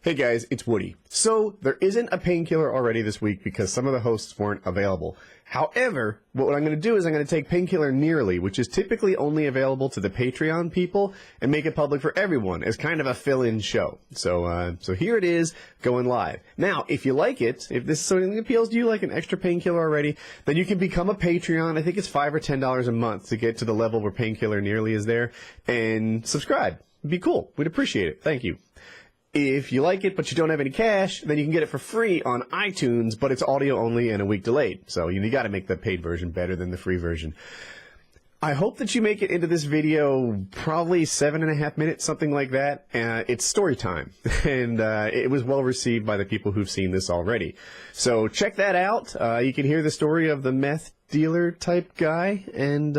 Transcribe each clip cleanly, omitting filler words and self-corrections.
Hey guys, it's Woody. So, there isn't a painkiller already this week because some of the hosts weren't available. However, what I'm going to do is I'm going to take Painkiller Nearly, which is typically only available to the Patreon people, and make it public for everyone as kind of a fill-in show. So here it is, going live. Now, if you like it, if this is something that appeals to you, like an extra painkiller already, then you can become a Patreon. I think it's $5 or $10 a month to get to the level where Painkiller Nearly is there, and subscribe. It'd be cool. We'd appreciate it. Thank you. If you like it, but you don't have any cash, then you can get it for free on iTunes, but it's audio only and a week delayed. So you got to make the paid version better than the free version. I hope that you make it into this video probably 7.5 minutes, something like that. It's story time, and it was well received by the people who've seen this already. So check that out. You can hear the story of the meth dealer type guy, and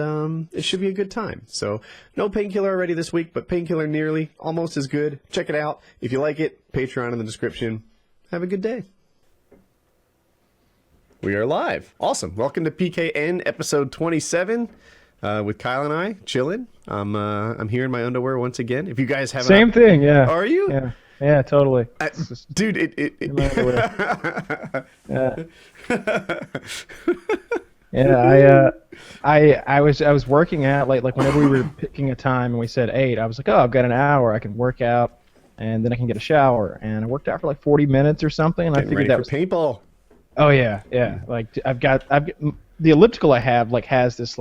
it should be a good time. So no painkiller already this week, but Painkiller Nearly, almost as good. Check it out. If you like it, Patreon in the description. Have a good day. We are live. Awesome. Welcome to PKN episode 27. With Kyle and I chilling. I'm here in my underwear once again. If you guys haven't, same thing, yeah. Are you? Yeah, totally. Dude, in my underwear. Yeah. I was working out like whenever we were picking a time and we said 8, I was like, oh, I've got an hour. I can work out and then I can get a shower. And I worked out for like 40 minutes or something. And I figured that was paintball. Oh yeah. Like I've got the elliptical I have has this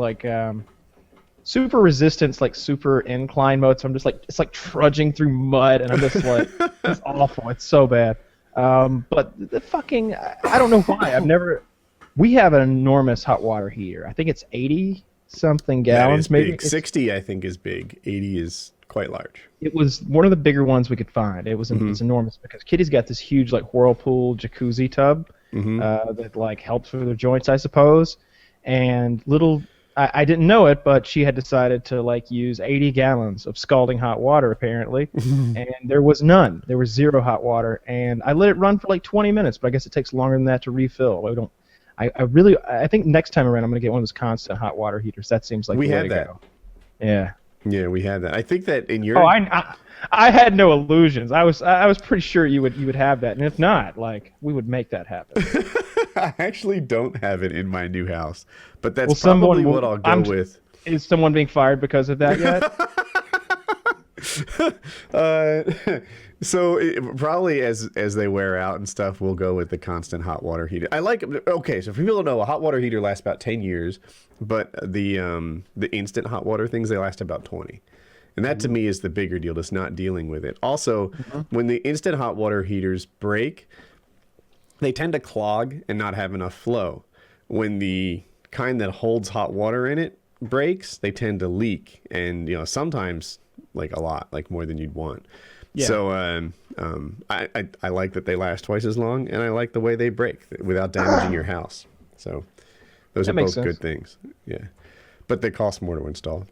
super resistance, super incline mode, so I'm just it's like trudging through mud, and I'm just like, it's awful. It's so bad. But the fucking, I don't know why. We have an enormous hot water heater. I think it's 80 something gallons, maybe. Big. 60 I think is big. 80 is quite large. It was one of the bigger ones we could find. It's enormous because Kitty's got this huge whirlpool jacuzzi tub that helps with her joints, I suppose. And I didn't know it, but she had decided to use 80 gallons of scalding hot water apparently, and there was none. There was zero hot water, and I let it run for 20 minutes, but I guess it takes longer than that to refill. I think next time around I'm gonna get one of those constant hot water heaters. That seems like we the way had to that. go. Yeah. Yeah, we had that. I think that in your. Oh, I had no illusions. I was pretty sure you would have that, and if not, we would make that happen. I actually don't have it in my new house, but that's probably what I'll go with. Is someone being fired because of that yet? So probably as they wear out and stuff, we'll go with the constant hot water heater. Okay, so for people to know, a hot water heater lasts about 10 years, but the instant hot water things, they last about 20. And that to me is the bigger deal, just not dealing with it. Also, when the instant hot water heaters break, they tend to clog and not have enough flow. When the kind that holds hot water in it breaks, they tend to leak, and sometimes a lot, more than you'd want. Yeah. So I like that they last twice as long, and I like the way they break without damaging your house. So those are both good things. Yeah, but they cost more to install.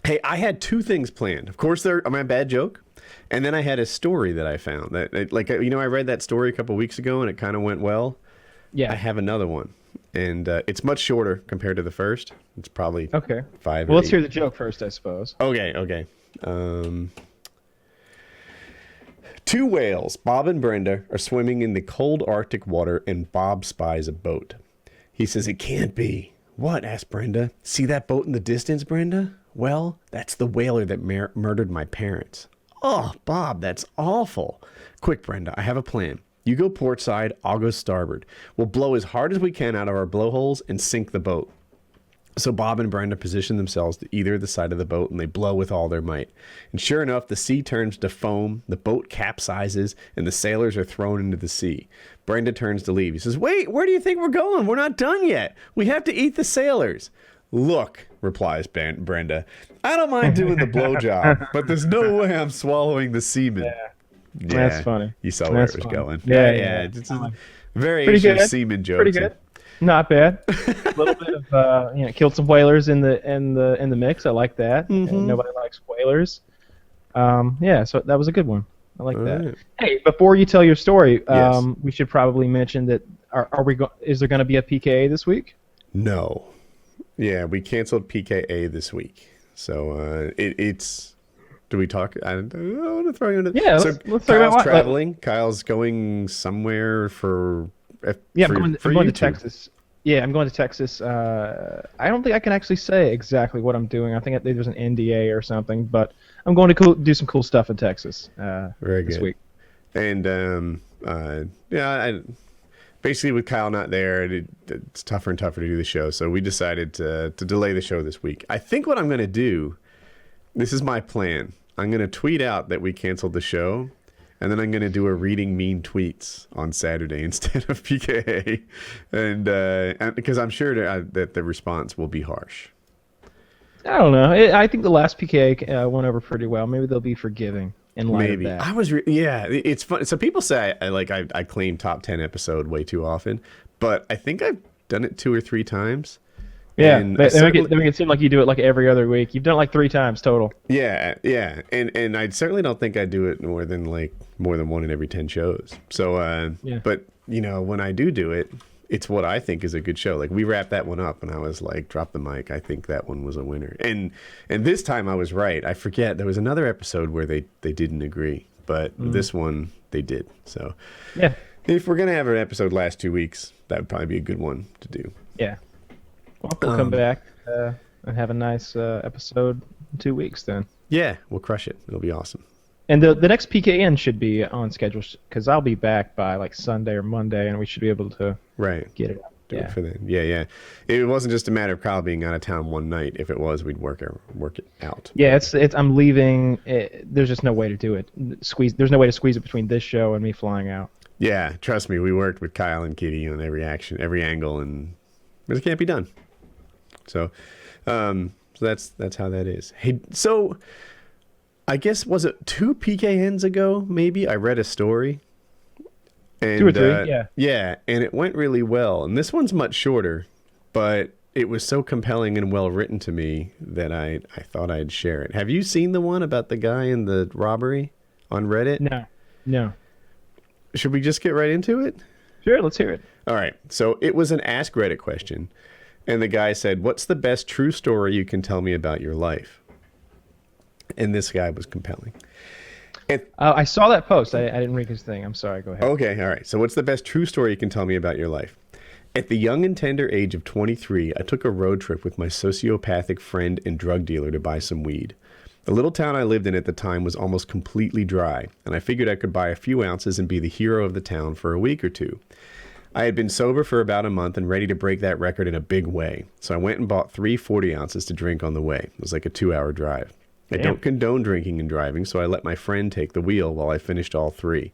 Hey, I had 2 things planned. Of course, they're my bad joke. And then I had a story that I found that, I read that story a couple weeks ago and it kind of went well. Yeah. I have another one, and it's much shorter compared to the first. It's probably 5. Well, let's hear the joke first, I suppose. Okay. 2 whales, Bob and Brenda, are swimming in the cold Arctic water, and Bob spies a boat. He says, "It can't be." "What?" asked Brenda. "See that boat in the distance, Brenda? Well, that's the whaler that murdered my parents." "Oh, Bob, that's awful." "Quick, Brenda, I have a plan. You go port side, I'll go starboard. We'll blow as hard as we can out of our blowholes and sink the boat." So Bob and Brenda position themselves to either the side of the boat, and they blow with all their might. And sure enough, the sea turns to foam, the boat capsizes, and the sailors are thrown into the sea. Brenda turns to leave. He says, "Wait, where do you think we're going? We're not done yet. We have to eat the sailors." "Look," replies Brenda, "I don't mind doing the blowjob, but there's no way I'm swallowing the semen." Yeah. That's funny. You saw where it was going. Yeah. It's a very interesting semen joke. Pretty good. Not bad. A little bit of killed some whalers in the mix. I like that. And nobody likes whalers. So that was a good one. I like that. Right. Hey, before you tell your story, yes. We should probably mention that is there going to be a PKA this week? No. Yeah, we canceled PKA this week. So it's Do we talk? I want to throw you into. Yeah, so let's talk Kyle's about traveling. Kyle's going somewhere for. Yeah, for, I'm for going to YouTube. Texas. Yeah, I'm going to Texas. I don't think I can actually say exactly what I'm doing. I think there's an NDA or something, but I'm going to do some cool stuff in Texas Very this good. week. And basically with Kyle not there, it's tougher and tougher to do the show. So we decided to delay the show this week. I think what I'm going to do, this is my plan. I'm going to tweet out that we canceled the show, and then I'm going to do a reading mean tweets on Saturday instead of PKA, and because I'm sure that the response will be harsh. I don't know. I think the last PKA went over pretty well. Maybe they'll be forgiving in light of that. I was it's fun. So people say I claim top 10 episode way too often, but I think I've done it 2 or 3 times. Yeah, and they make it seem like you do it like every other week. You've done it like 3 times total. Yeah, and I certainly don't think I do it more than 1 in every 10 shows. So, but when I do it, it's what I think is a good show. Like we wrapped that one up, and I was like, drop the mic. I think that one was a winner. And this time I was right. I forget there was another episode where they didn't agree, but this one they did. So yeah, if we're gonna have an episode last 2 weeks, that would probably be a good one to do. Yeah. Well, we'll come back and have a nice episode in 2 weeks then. Yeah, we'll crush it. It'll be awesome. And the next PKN should be on schedule because I'll be back by like Sunday or Monday, and we should be able to get it out. Do it for then. Yeah. It wasn't just a matter of Kyle being out of town one night. If it was, we'd work it out. Yeah, it's. I'm leaving. There's just no way to do it. There's no way to squeeze it between this show and me flying out. Yeah, trust me. We worked with Kyle and Kitty on every angle, and it can't be done. So that's how that is. Hey, so I guess was it 2 PKNs ago? Maybe I read a story. And, 2 or 3, yeah. Yeah, and it went really well. And this one's much shorter, but it was so compelling and well written to me that I thought I'd share it. Have you seen the one about the guy in the robbery on Reddit? No. Should we just get right into it? Sure, let's hear it. All right. So it was an Ask Reddit question. And the guy said, "What's the best true story you can tell me about your life?" And this guy was compelling. I saw that post. I didn't read his thing. I'm sorry. Go ahead. Okay. All right. So what's the best true story you can tell me about your life? At the young and tender age of 23, I took a road trip with my sociopathic friend and drug dealer to buy some weed. The little town I lived in at the time was almost completely dry, and I figured I could buy a few ounces and be the hero of the town for a week or two. I had been sober for about a month and ready to break that record in a big way, so I went and bought 3 40 ounces to drink on the way. It was like a 2-hour drive. I don't condone drinking and driving, so I let my friend take the wheel while I finished all 3.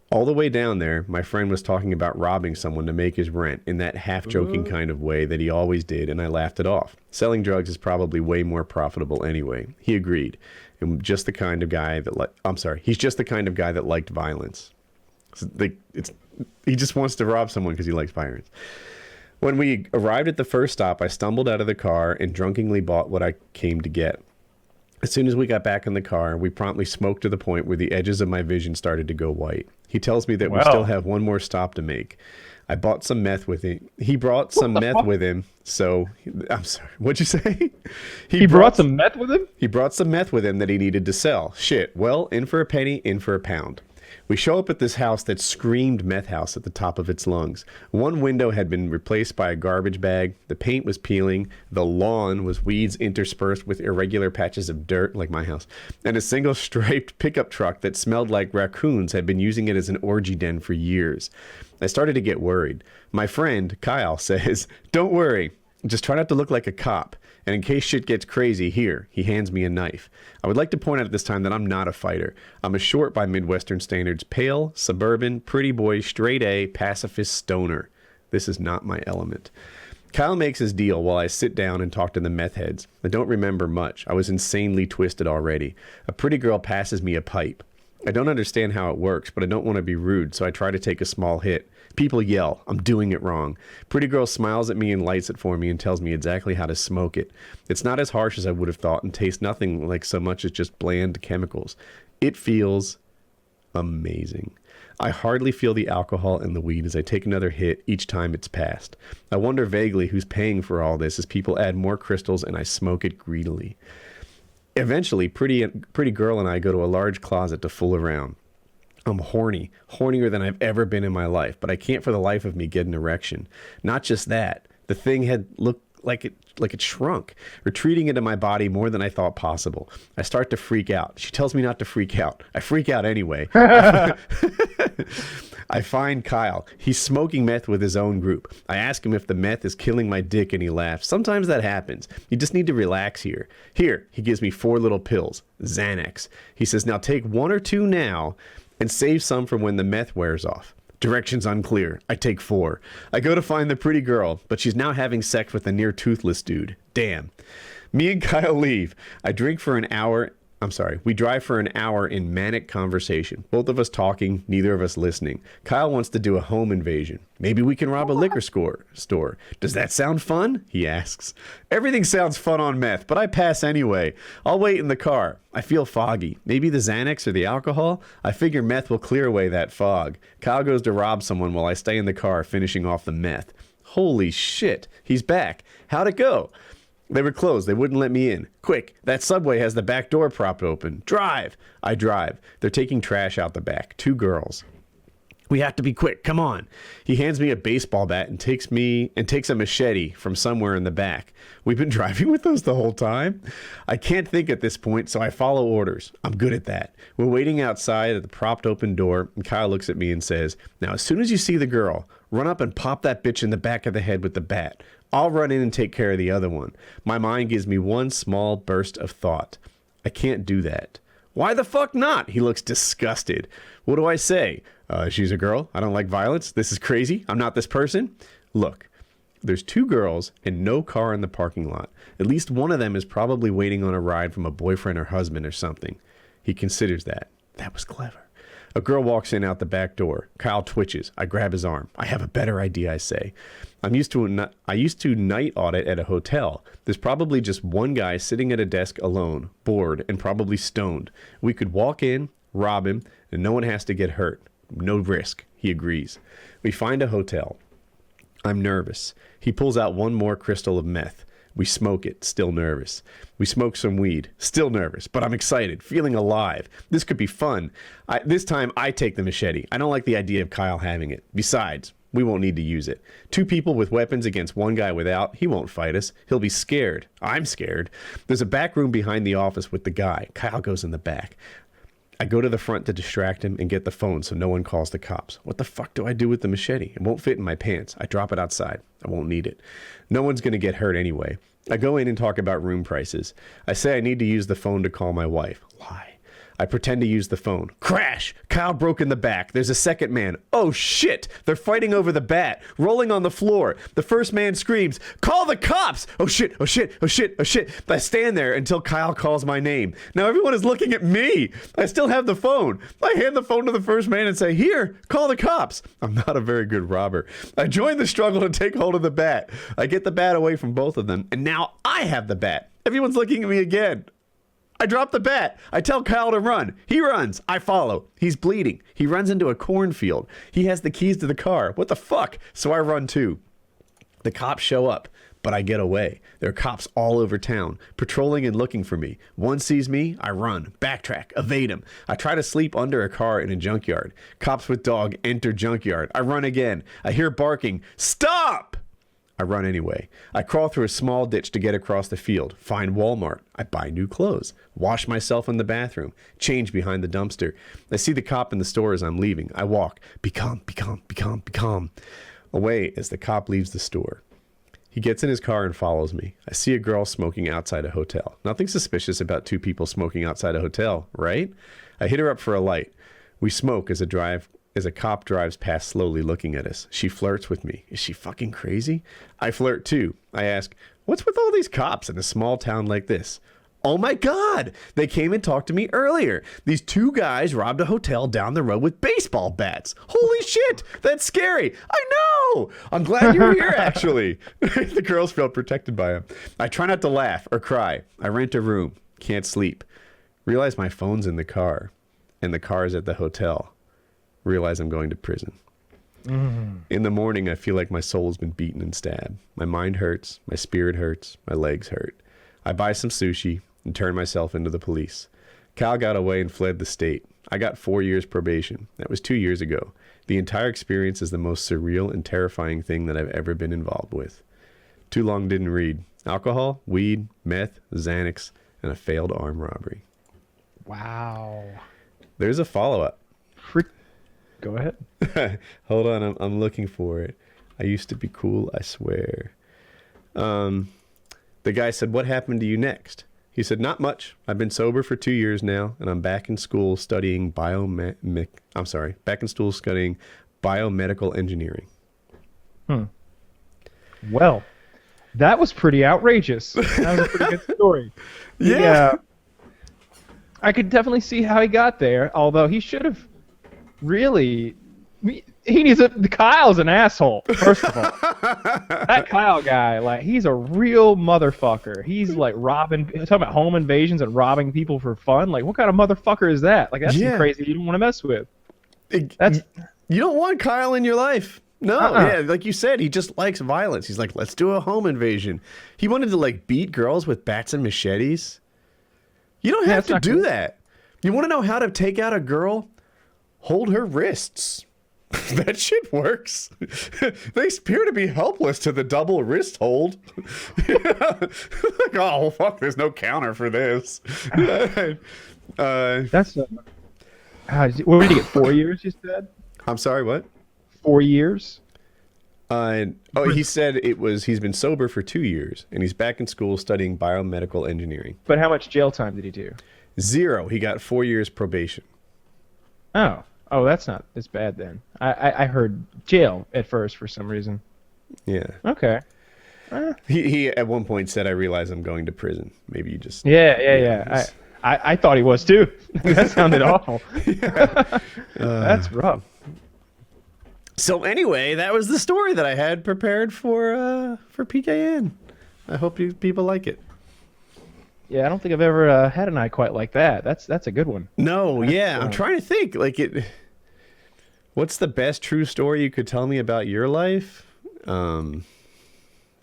All the way down there, my friend was talking about robbing someone to make his rent in that half-joking kind of way that he always did, and I laughed it off. Selling drugs is probably way more profitable anyway. He agreed. And just the kind of guy that he's just the kind of guy that liked violence. He just wants to rob someone because he likes violence. When we arrived at the first stop, I stumbled out of the car and drunkenly bought what I came to get. As soon as we got back in the car, we promptly smoked to the point where the edges of my vision started to go white. He tells me that we still have one more stop to make. I bought some meth with him. He brought some meth with him. So, I'm sorry. What'd you say? He brought some meth with him? He brought some meth with him that he needed to sell. Shit. Well, in for a penny, in for a pound. We show up at this house that screamed meth house at the top of its lungs. One window had been replaced by a garbage bag. The paint was peeling. The lawn was weeds interspersed with irregular patches of dirt, like my house. And a single striped pickup truck that smelled like raccoons had been using it as an orgy den for years. I started to get worried. My friend, Kyle, says, "Don't worry. Just try not to look like a cop. And in case shit gets crazy, here," he hands me a knife. I would like to point out at this time that I'm not a fighter. I'm a short by Midwestern standards, pale, suburban, pretty boy, straight A, pacifist stoner. This is not my element. Kyle makes his deal while I sit down and talk to the meth heads. I don't remember much. I was insanely twisted already. A pretty girl passes me a pipe. I don't understand how it works, but I don't want to be rude, so I try to take a small hit. People yell. I'm doing it wrong. Pretty girl smiles at me and lights it for me and tells me exactly how to smoke it. It's not as harsh as I would have thought and tastes nothing like so much as just bland chemicals. It feels amazing. I hardly feel the alcohol in the weed as I take another hit each time it's passed. I wonder vaguely who's paying for all this as people add more crystals and I smoke it greedily. Eventually, pretty girl and I go to a large closet to fool around. I'm horny, hornier than I've ever been in my life, but I can't for the life of me get an erection. Not just that, the thing had looked like it shrunk, retreating into my body more than I thought possible. I start to freak out. She tells me not to freak out. I freak out anyway. I find Kyle. He's smoking meth with his own group. I ask him if the meth is killing my dick, and he laughs. Sometimes that happens. You just need to relax here. Here, he gives me 4 little pills, Xanax. He says, now take 1 or 2 now and save some for when the meth wears off. Directions unclear. I take 4. I go to find the pretty girl, but she's now having sex with a near toothless dude. Damn. Me and Kyle leave. I drink for an hour. We drive for an hour in manic conversation. Both of us talking, neither of us listening. Kyle wants to do a home invasion. Maybe we can rob a liquor store. Does that sound fun? He asks. Everything sounds fun on meth, but I pass anyway. I'll wait in the car. I feel foggy. Maybe the Xanax or the alcohol? I figure meth will clear away that fog. Kyle goes to rob someone while I stay in the car finishing off the meth. Holy shit. He's back. How'd it go? They were closed. They wouldn't let me in. Quick, that subway has the back door propped open. Drive. I drive. They're taking trash out the back. 2 girls. We have to be quick. Come on. He hands me a baseball bat and takes a machete from somewhere in the back. We've been driving with those the whole time. I can't think at this point, so I follow orders. I'm good at that. We're waiting outside at the propped open door, and Kyle looks at me and says, now as soon as you see the girl, run up and pop that bitch in the back of the head with the bat. I'll run in and take care of the other one. My mind gives me one small burst of thought. I can't do that. Why the fuck not? He looks disgusted. What do I say? She's a girl. I don't like violence. This is crazy. I'm not this person. Look, there's 2 girls and no car in the parking lot. At least one of them is probably waiting on a ride from a boyfriend or husband or something. He considers that. That was clever. A girl walks in out the back door. Kyle twitches. I grab his arm. I have a better idea, I say. I used to night audit at a hotel. There's probably just one guy sitting at a desk alone, bored, and probably stoned. We could walk in, rob him, and no one has to get hurt. No risk. He agrees. We find a hotel. I'm nervous. He pulls out 1 more crystal of meth. We smoke it, still nervous. We smoke some weed, still nervous, but I'm excited, feeling alive. This could be fun. This time I take the machete. I don't like the idea of Kyle having it. Besides, we won't need to use it. 2 people with weapons against 1 guy without. He won't fight us. He'll be scared. I'm scared. There's a back room behind the office with the guy. Kyle goes in the back. I go to the front to distract him and get the phone so no one calls the cops. What the fuck do I do with the machete? It won't fit in my pants. I drop it outside. I won't need it. No one's going to get hurt anyway. I go in and talk about room prices. I say I need to use the phone to call my wife. Lie. I pretend to use the phone. Crash! Kyle broke in the back. There's a second man. Oh shit! They're fighting over the bat. Rolling on the floor. The first man screams, call the cops! Oh shit, oh shit, oh shit, oh shit. I stand there until Kyle calls my name. Now everyone is looking at me. I still have the phone. I hand the phone to the first man and say, here, call the cops. I'm not a very good robber. I join the struggle to take hold of the bat. I get the bat away from both of them, and now I have the bat. Everyone's looking at me again. I drop the bat. I tell Kyle to run. He runs. I follow. He's bleeding. He runs into a cornfield. He has the keys to the car. What the fuck? So I run too. The cops show up, but I get away. There are cops all over town, patrolling and looking for me. One sees me, I run, backtrack, evade him. I try to sleep under a car in a junkyard. Cops with dog enter junkyard. I run again. I hear barking. Stop! I run anyway. I crawl through a small ditch to get across the field. Find Walmart. I buy new clothes. Wash myself in the bathroom. Change behind the dumpster. I see the cop in the store as I'm leaving. I walk. Be calm, be calm, be calm, be calm. Away as the cop leaves the store. He gets in his car and follows me. I see a girl smoking outside a hotel. Nothing suspicious about 2 people smoking outside a hotel, right? I hit her up for a light. We smoke as a cop drives past slowly looking at us. She flirts with me. Is she fucking crazy? I flirt too. I ask, what's with all these cops in a small town like this? Oh my God! They came and talked to me earlier. These 2 guys robbed a hotel down the road with baseball bats. Holy shit! That's scary! I know! I'm glad you're here, actually. The girls felt protected by him. I try not to laugh or cry. I rent a room. Can't sleep. Realize my phone's in the car. And the car's at the hotel. Realize I'm going to prison. In the morning, I feel like my soul has been beaten and stabbed. My mind hurts. My spirit hurts. My legs hurt. I buy some sushi and turned myself into the police. Kyle got away and fled the state. I got 4 years probation. That was 2 years ago. The entire experience is the most surreal and terrifying thing that I've ever been involved with. Too long didn't read. Alcohol, weed, meth, Xanax, and a failed armed robbery. Wow. There's a follow-up. Go ahead. Hold on, I'm looking for it. I used to be cool, I swear. The guy said, what happened to you next? He said, not much. I've been sober for 2 years now, and I'm back in school studying biomedical engineering. Well, that was pretty outrageous. That was a pretty good story. Yeah. I could definitely see how he got there, although he should have really... He needs Kyle's an asshole, first of all. That Kyle guy, like, he's a real motherfucker. He's like talking about home invasions and robbing people for fun. Like, what kind of motherfucker is that? Like, that's some crazy you don't want to mess with. You don't want Kyle in your life. No, yeah, like you said, he just likes violence. He's like, let's do a home invasion. He wanted to like beat girls with bats and machetes. You don't have to do that. You want to know how to take out a girl? Hold her wrists. That shit works. They appear to be helpless to the double wrist hold. Like, oh, fuck, there's no counter for this. That's what did he get, 4 years, you said? I'm sorry, what? 4 years? He said he's been sober for 2 years, and he's back in school studying biomedical engineering. But how much jail time did he do? 0. He got 4 years probation. Oh, that's not as bad then. I heard jail at first for some reason. Yeah. Okay. He at one point said, I realize I'm going to prison. Maybe you just... Yeah. I thought he was too. That sounded awful. That's rough. So anyway, that was the story that I had prepared for PKN. I hope people like it. Yeah, I don't think I've ever had a night quite like that. That's a good one. No, I'm trying to think. Like what's the best true story you could tell me about your life?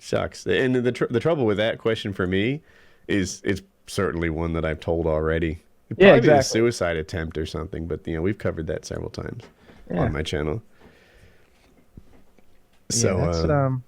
Shucks. And the trouble with that question for me is it's certainly one that I've told already. It'd probably be a suicide attempt or something, but we've covered that several times on my channel. So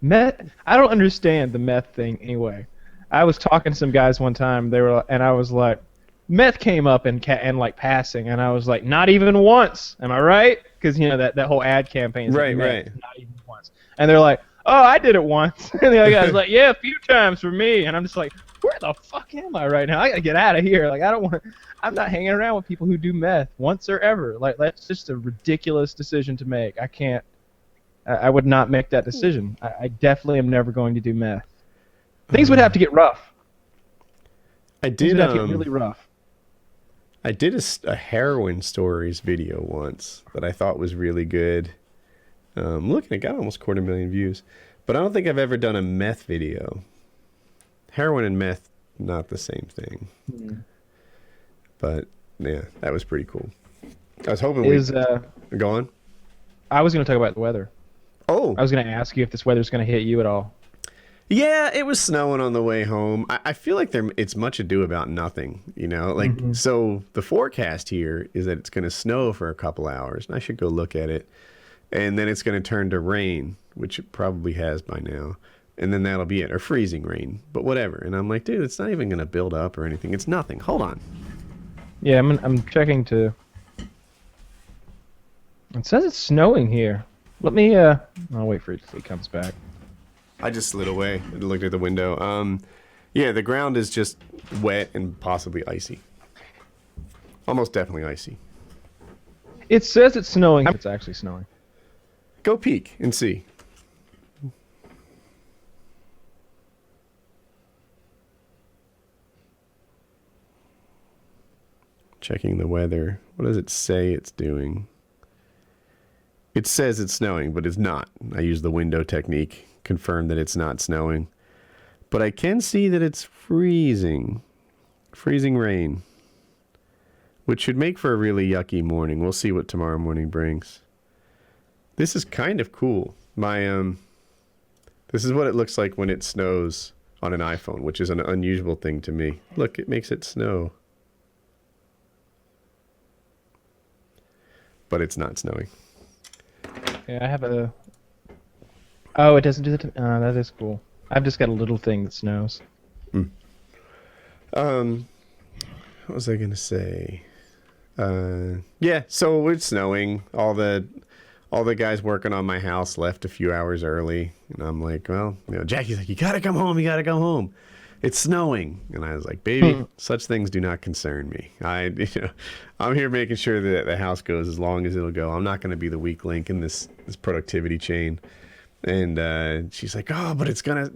meth. I don't understand the meth thing anyway. I was talking to some guys one time. And I was like, meth came up and like passing, and I was like, not even once. Am I right? Because that whole ad campaign is like, right. Not even once. And they're like, oh, I did it once. And the other guy's like, yeah, a few times for me. And I'm just like, where the fuck am I right now? I gotta get out of here. Like, I'm not hanging around with people who do meth once or ever. Like, that's just a ridiculous decision to make. I would not make that decision. I definitely am never going to do meth. Things would have to get rough. Things would have to get really rough. I did a heroin stories video once that I thought was really good. Look, it got almost 250,000 views. But I don't think I've ever done a meth video. Heroin and meth, not the same thing. But yeah, that was pretty cool. I was hoping go on. I was going to talk about the weather. Oh. I was going to ask you if this weather's going to hit you at all. Yeah, it was snowing on the way home. I feel like it's much ado about nothing, So the forecast here is that it's going to snow for a couple hours, and I should go look at it. And then it's going to turn to rain, which it probably has by now. And then that'll be it, or freezing rain, but whatever. And I'm like, dude, it's not even going to build up or anything. It's nothing. Hold on. Yeah, I'm checking to... It says it's snowing here. Let me, I'll wait for it till he comes back. I just slid away and looked at the window. Yeah, the ground is just wet and possibly icy. Almost definitely icy. It says it's snowing. It's actually snowing. Go peek and see. Checking the weather. What does it say it's doing? It says it's snowing, but it's not. I use the window technique. Confirm that it's not snowing. But I can see that it's freezing. Freezing rain. Which should make for a really yucky morning. We'll see what tomorrow morning brings. This is kind of cool. This is what it looks like when it snows on an iPhone, which is an unusual thing to me. Look, it makes it snow. But it's not snowing. Yeah, I have a... Oh, it doesn't do that. That is cool. I've just got a little thing that snows. What was I gonna say? Yeah, so it's snowing. All the guys working on my house left a few hours early, and I'm like, well, Jackie's like, you gotta come home. It's snowing, and I was like, baby, such things do not concern me. I'm here making sure that the house goes as long as it'll go. I'm not going to be the weak link in this productivity chain. And she's like, oh, but it's gonna.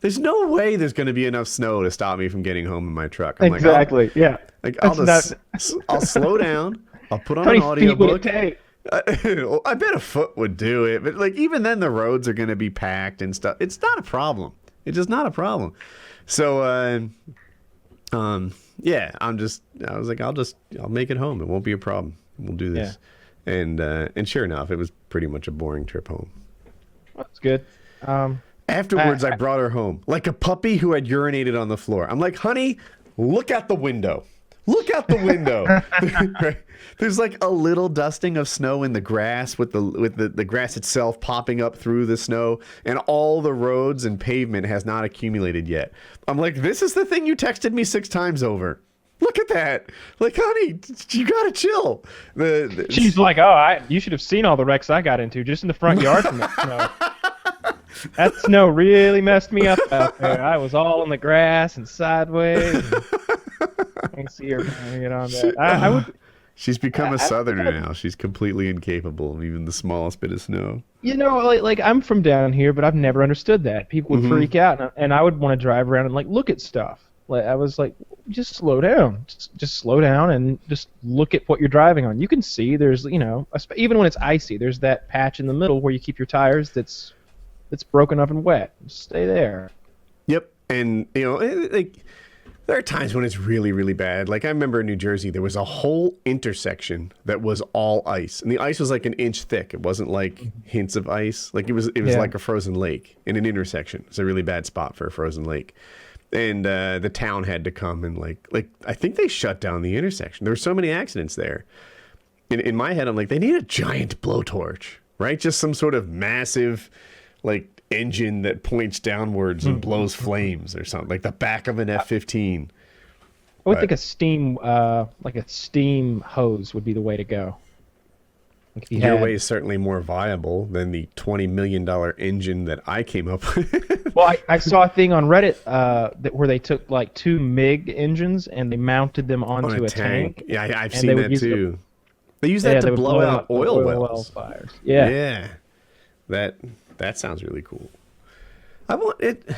There's no way there's going to be enough snow to stop me from getting home in my truck. I'm exactly. Like, yeah. Like I'll slow down. I'll put on an audiobook. How many feet would it take? I bet a foot would do it, but like even then the roads are going to be packed and stuff. It's not a problem. It's just not a problem. So, yeah, I was like, I'll make it home. It won't be a problem. We'll do this. Yeah. And sure enough, it was pretty much a boring trip home. That's good. Afterwards, I brought her home like a puppy who had urinated on the floor. I'm like, honey, look out the window. Look out the window. There's like a little dusting of snow in the grass with the grass itself popping up through the snow, and all the roads and pavement has not accumulated yet. I'm like, this is the thing you texted me 6 times over. Look at that. Like, honey, you gotta chill. She's like, oh, you should have seen all the wrecks I got into just in the front yard from that snow. That snow really messed me up out there. I was all in the grass and sideways. I can see her get on that. She's become a southerner now. She's completely incapable of even the smallest bit of snow. Like I'm from down here, but I've never understood that. People would freak out, and I would want to drive around and like look at stuff. Like I was like, just slow down, just slow down, and just look at what you're driving on. You can see there's, even when it's icy, there's that patch in the middle where you keep your tires that's broken up and wet. Just stay there. Yep, and like. There are times when it's really, really bad. Like I remember in New Jersey, there was a whole intersection that was all ice, and the ice was like an inch thick. It wasn't like hints of ice. Like it was like a frozen lake in an intersection. It's a really bad spot for a frozen lake, and the town had to come and like I think they shut down the intersection. There were so many accidents there. In my head, I'm like, they need a giant blowtorch, right? Just some sort of massive, like, engine that points downwards and blows flames or something, like the back of an F-15. I would think a steam hose would be the way to go. Like Your way is certainly more viable than the $20 million engine that I came up with. Well, I saw a thing on Reddit where they took like 2 MiG engines and they mounted them onto a tank. Yeah, I've seen that too. They use that to blow out oil wells. Fires. Yeah. That sounds really cool. I want it.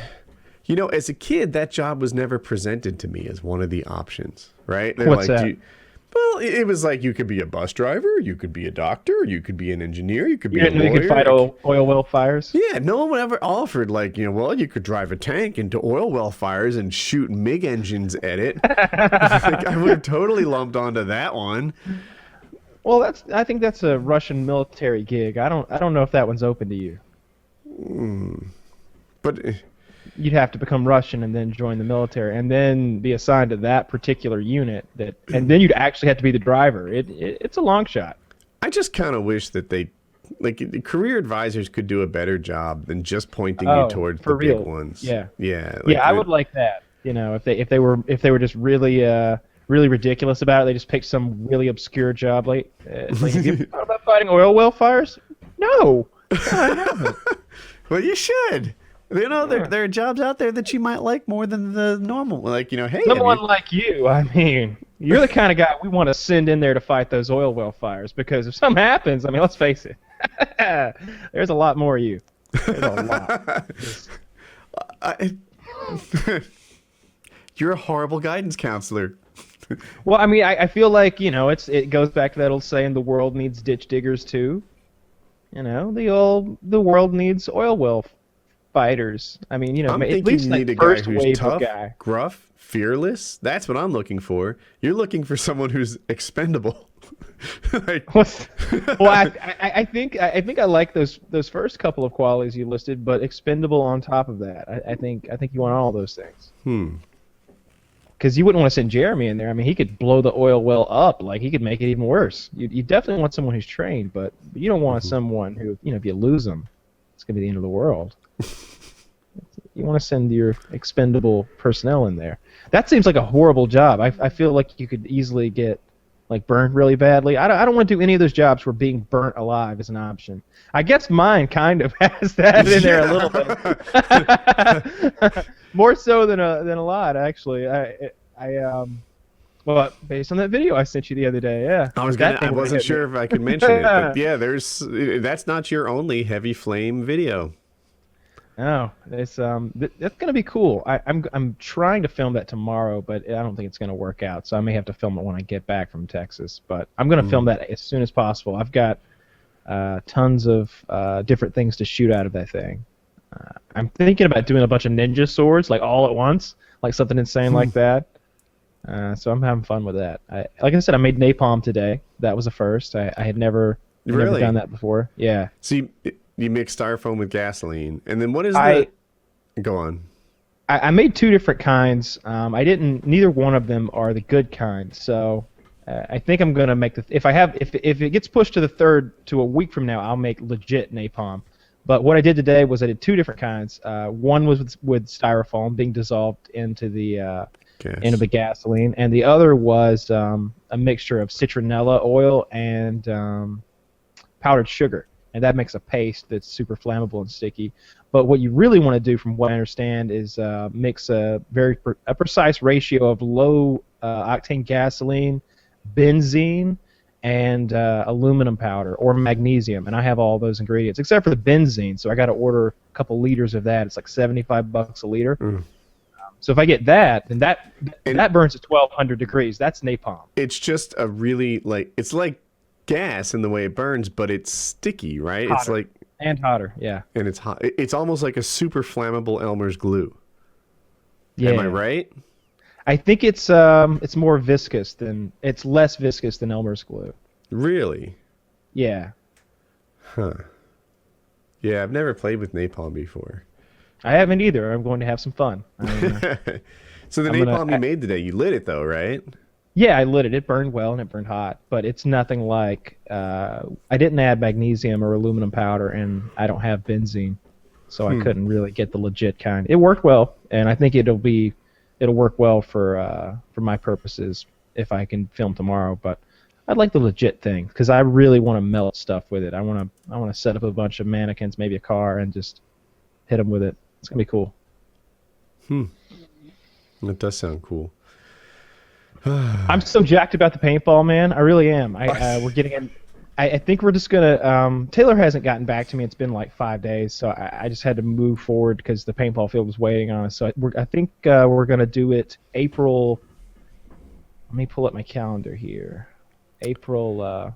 As a kid, that job was never presented to me as one of the options, right? They're What's like, that? Well, it was like you could be a bus driver, you could be a doctor, you could be an engineer, you could be a lawyer. You could fight oil well fires? Yeah, no one ever offered like, you could drive a tank into oil well fires and shoot MiG engines at it. I would have totally lumped onto that one. Well, I think that's a Russian military gig. I don't know if that one's open to you. But you'd have to become Russian and then join the military and then be assigned to that particular unit and then you'd actually have to be the driver. It's a long shot. I just kind of wish that the career advisors could do a better job than just pointing you towards the big ones. Yeah. Yeah. I would like that. If they were just really really ridiculous about it, they just picked some really obscure job. Like have you thought about fighting oil well fires? No, I haven't. Well, you should. There are jobs out there that you might like more than the normal. Like, hey. Someone like you, I mean, you're the kind of guy we want to send in there to fight those oil well fires because if something happens, I mean, let's face it, there's a lot more of you. There's a lot. You're a horrible guidance counselor. Well, I mean, I feel like, it goes back to that old saying, the world needs ditch diggers too. The world needs oil well fighters. I mean, I'm at least you like need a first guy who's wave tough, guy. gruff, fearless. That's what I'm looking for. You're looking for someone who's expendable. Like, Well, I think I like those first couple of qualities you listed, but expendable on top of that. I think you want all those things. Because you wouldn't want to send Jeremy in there. I mean, he could blow the oil well up. Like, he could make it even worse. You definitely want someone who's trained, but you don't want someone who, if you lose them, it's going to be the end of the world. You want to send your expendable personnel in there. That seems like a horrible job. I feel like you could easily get, like, burned really badly. I don't want to do any of those jobs where being burnt alive is an option. I guess mine kind of has that in there a little bit. More so than a lot, actually. Well, based on that video I sent you the other day, yeah. I wasn't sure if I could mention it, but yeah, that's not your only heavy flame video. No, it's that's gonna be cool. I'm trying to film that tomorrow, but I don't think it's gonna work out. So I may have to film it when I get back from Texas. But I'm gonna film that as soon as possible. I've got tons of different things to shoot out of that thing. I'm thinking about doing a bunch of ninja swords, like all at once, like something insane like that. So I'm having fun with that. Like I said, I made napalm today. That was a first. I had never done that before. Yeah. So you mix styrofoam with gasoline, and then what is Go on. I made two different kinds. Neither one of them are the good kind. So I think I'm gonna make if it gets pushed to the third to a week from now, I'll make legit napalm. But what I did today was I did two different kinds. One was with styrofoam being dissolved into the gasoline, and the other was a mixture of citronella oil and powdered sugar, and that makes a paste that's super flammable and sticky. But what you really want to do, from what I understand, is mix a precise ratio of low octane gasoline, benzene, and aluminum powder or magnesium, and I have all those ingredients except for the benzene. So I got to order a couple liters of that. It's like $75 a liter. So if I get that, then that burns at 1200 degrees. That's napalm. It's just a really it's like gas in the way it burns, but it's sticky, right? Hotter. It's like hotter, yeah. And it's hot. It's almost like a super flammable Elmer's glue. Yeah. Am I right? I think it's more viscous than it's less viscous than Elmer's glue. Really? Yeah. Huh. Yeah, I've never played with napalm before. I haven't either. I'm going to have some fun. So the napalm you made today, you lit it though, right? Yeah, I lit it. It burned well and it burned hot, but it's nothing like. I didn't add magnesium or aluminum powder, and I don't have benzene, so I couldn't really get the legit kind. It worked well, and I think it'll work well for my purposes if I can film tomorrow. But I'd like the legit thing because I really want to melt stuff with it. I want to set up a bunch of mannequins, maybe a car, and just hit them with it. It's gonna be cool. That does sound cool. I'm so jacked about the paintball, man. I really am. We're getting in. I think we're just gonna. Taylor hasn't gotten back to me. It's been like 5 days, so I just had to move forward because the paintball field was waiting on us. So I think we're gonna do it April. Let me pull up my calendar here. April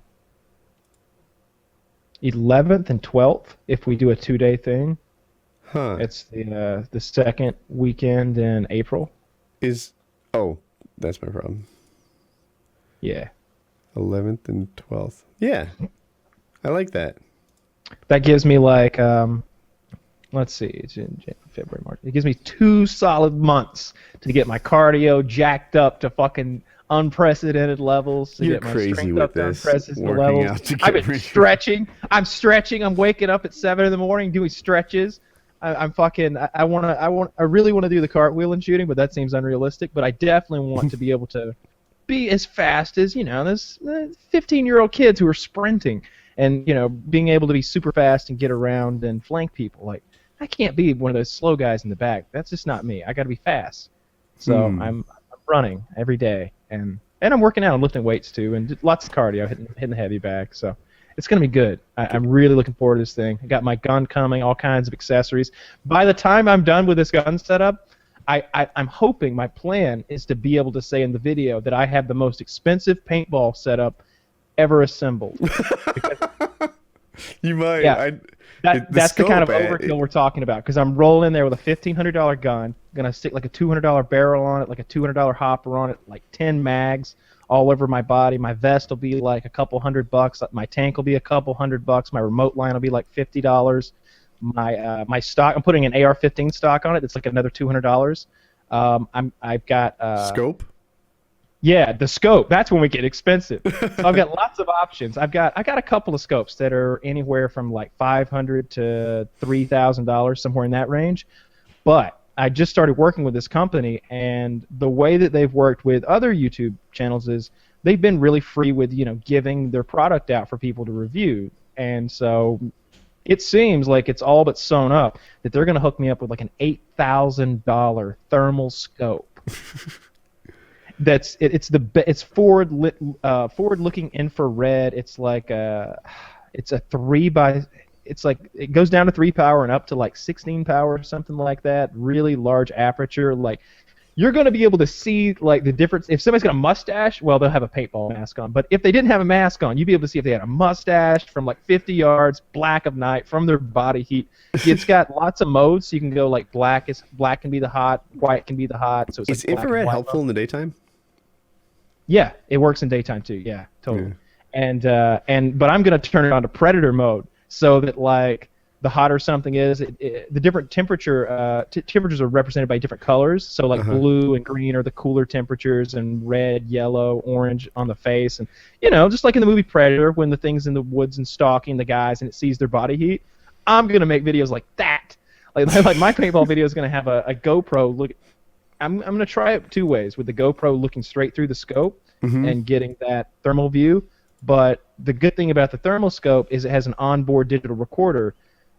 11th and 12th, if we do a 2-day thing. Huh. It's the second weekend in April. That's my problem. Yeah. 11th and 12th. Yeah. I like that. That gives me like let's see, it's in February, March. It gives me 2 solid months to get my cardio jacked up to fucking unprecedented levels. To You're get my crazy strength with up to this. unprecedented Working levels. out to I've get been ready. stretching. I'm stretching. I'm waking up at 7 in the morning doing stretches. I'm fucking. I really want to do the cartwheel and shooting, but that seems unrealistic. But I definitely want to be able to be as fast as those 15-year-old kids who are sprinting, and being able to be super fast and get around and flank people. Like, I can't be one of those slow guys in the back. That's just not me. I got to be fast. So I'm running every day, and I'm working out. I'm lifting weights too, and lots of cardio, hitting the heavy bag. So it's going to be good. I'm really looking forward to this thing. I got my gun coming, all kinds of accessories. By the time I'm done with this gun setup, I'm hoping, my plan is to be able to say in the video that I have the most expensive paintball setup ever assembled. You might. Yeah. That's the kind of scope, overkill we're talking about, because I'm rolling there with a $1,500 gun, gonna stick like a $200 barrel on it, like a $200 hopper on it, like 10 mags all over my body. My vest will be like a couple $100. My tank will be a couple $100. My remote line will be like $50. My stock, I'm putting an AR-15 stock on it. That's like another $200. I've got scope. Yeah, the scope. That's when we get expensive. So I've got lots of options. I got a couple of scopes that are anywhere from like $500 to $3,000, somewhere in that range. But I just started working with this company, and the way that they've worked with other YouTube channels is they've been really free with, giving their product out for people to review. And so it seems like it's all but sewn up that they're going to hook me up with like an $8,000 thermal scope. It's forward-looking infrared. It's like it's a 3 by. It's like it goes down to 3 power and up to like 16 power or something like that. Really large aperture. Like you're going to be able to see like the difference. If somebody's got a mustache, well, they'll have a paintball mask on. But if they didn't have a mask on, you'd be able to see if they had a mustache from like 50 yards, black of night, from their body heat. It's got lots of modes, so you can go like black can be the hot, white can be the hot. So Is infrared helpful in the daytime? Yeah, it works in daytime too. Yeah, totally. Yeah. But I'm gonna turn it on to predator mode, so that like the hotter something is, the different temperatures are represented by different colors. So like blue and green are the cooler temperatures, and red, yellow, orange on the face, and just like in the movie Predator, when the thing's in the woods and stalking the guys and it sees their body heat. I'm gonna make videos like that. Like my paintball video is gonna have a GoPro look. I'm going to try it 2 ways, with the GoPro looking straight through the scope and getting that thermal view. But the good thing about the thermal scope is it has an onboard digital recorder,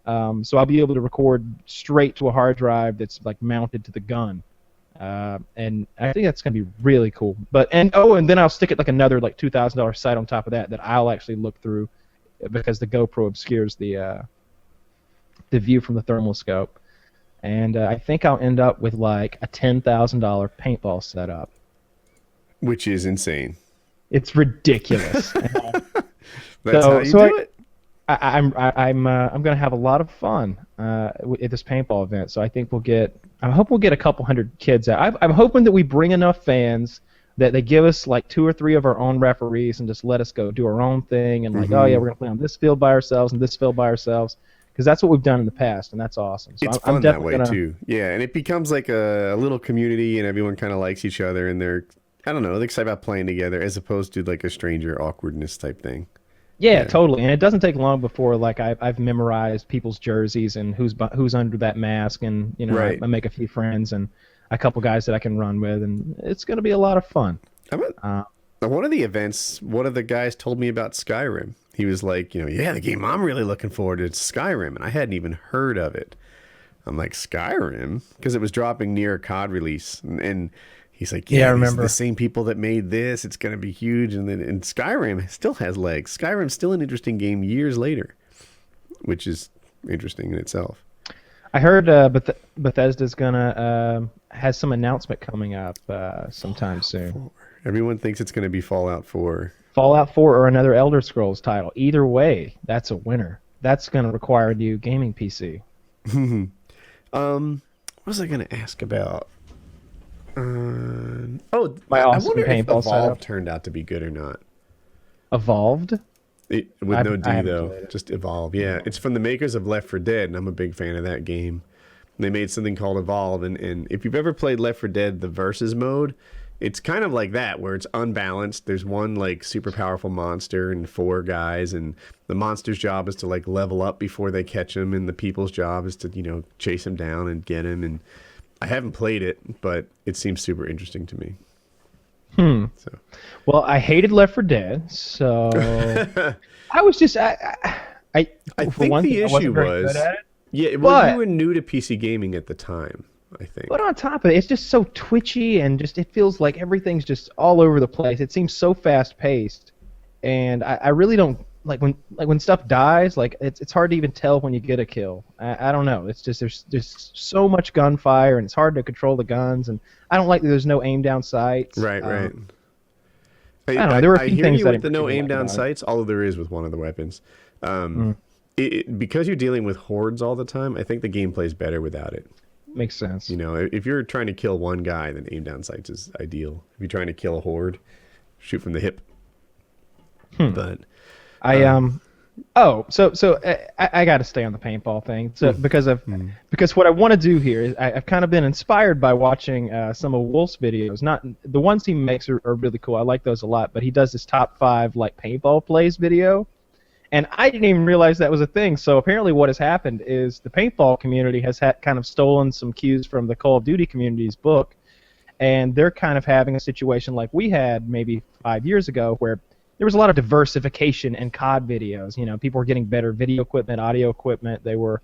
so I'll be able to record straight to a hard drive that's like mounted to the gun. And I think that's going to be really cool. And then I'll stick it like another like $2,000 sight on top of that I'll actually look through, because the GoPro obscures the view from the thermal scope. And I think I'll end up with like a $10,000 paintball setup, which is insane. It's ridiculous. That's how you do it. I'm gonna have a lot of fun at this paintball event. So I think I hope we'll get a couple hundred kids out. I'm hoping that we bring enough fans that they give us like 2 or 3 of our own referees and just let us go do our own thing, and like, oh yeah, we're gonna play on this field by ourselves and this field by ourselves. Because that's what we've done in the past, and that's awesome. So it's fun that way too. Yeah, and it becomes like a little community, and everyone kind of likes each other, and they're excited about playing together, as opposed to like a stranger awkwardness type thing. Yeah, totally. And it doesn't take long before like I've memorized people's jerseys and who's under that mask, and I make a few friends and a couple guys that I can run with, and it's going to be a lot of fun. One of the events, one of the guys told me about Skyrim. He was like, the game I'm really looking forward to is Skyrim, and I hadn't even heard of it. I'm like, Skyrim? Because it was dropping near a COD release, and he's like, I remember. The same people that made this, it's going to be huge, and Skyrim still has legs. Skyrim's still an interesting game years later, which is interesting in itself. I heard Bethesda's gonna has some announcement coming up sometime soon. Everyone thinks it's going to be Fallout 4. Fallout 4 or another Elder Scrolls title. Either way, that's a winner. That's going to require a new gaming PC. What was I going to ask about? I awesome wonder if paintball Evolve setup turned out to be good or not. Evolved? With no D, though. Just Evolve. Yeah, it's from the makers of Left 4 Dead, and I'm a big fan of that game. They made something called Evolve, and if you've ever played Left 4 Dead, the versus mode, it's kind of like that, where it's unbalanced. There's one like super powerful monster and 4 guys, and the monster's job is to like level up before they catch him, and the people's job is to chase him down and get him. And I haven't played it, but it seems super interesting to me. So, well, I hated Left 4 Dead, so I was just I think the issue was you were new to PC gaming at the time. I think. But on top of it, it's just so twitchy, and just it feels like everything's just all over the place. It seems so fast paced, and I really don't like when stuff dies. Like it's hard to even tell when you get a kill. I don't know. It's just there's so much gunfire, and it's hard to control the guns, and I don't like that there's no aim down sights. Right. I don't know. There were a few things that with the no aim down sights. All there is with one of the weapons. because you're dealing with hordes all the time, I think the game plays better without it. Makes sense. You know, if you're trying to kill one guy, then aim down sights is ideal. If you're trying to kill a horde, shoot from the hip. But I got to stay on the paintball thing. So because what I want to do here is I've kind of been inspired by watching some of Wolf's videos. Not the ones he makes are really cool. I like those a lot. But he does this top 5 like paintball plays video, and I didn't even realize that was a thing. So apparently, what has happened is the paintball community has kind of stolen some cues from the Call of Duty community's book, and they're kind of having a situation like we had maybe 5 years ago, where there was a lot of diversification in COD videos. You know, people were getting better video equipment, audio equipment. They were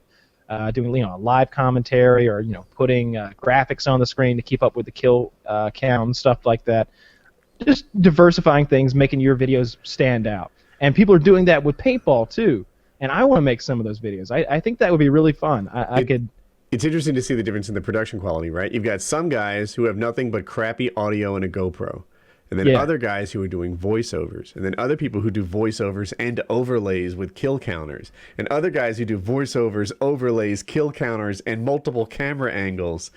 doing, live commentary, or putting graphics on the screen to keep up with the kill count and stuff like that. Just diversifying things, making your videos stand out. And people are doing that with paintball too. And I want to make some of those videos. I think that would be really fun. I could. It's interesting to see the difference in the production quality, right? You've got some guys who have nothing but crappy audio and a GoPro. And then other guys who are doing voiceovers. And then other people who do voiceovers and overlays with kill counters. And other guys who do voiceovers, overlays, kill counters, and multiple camera angles.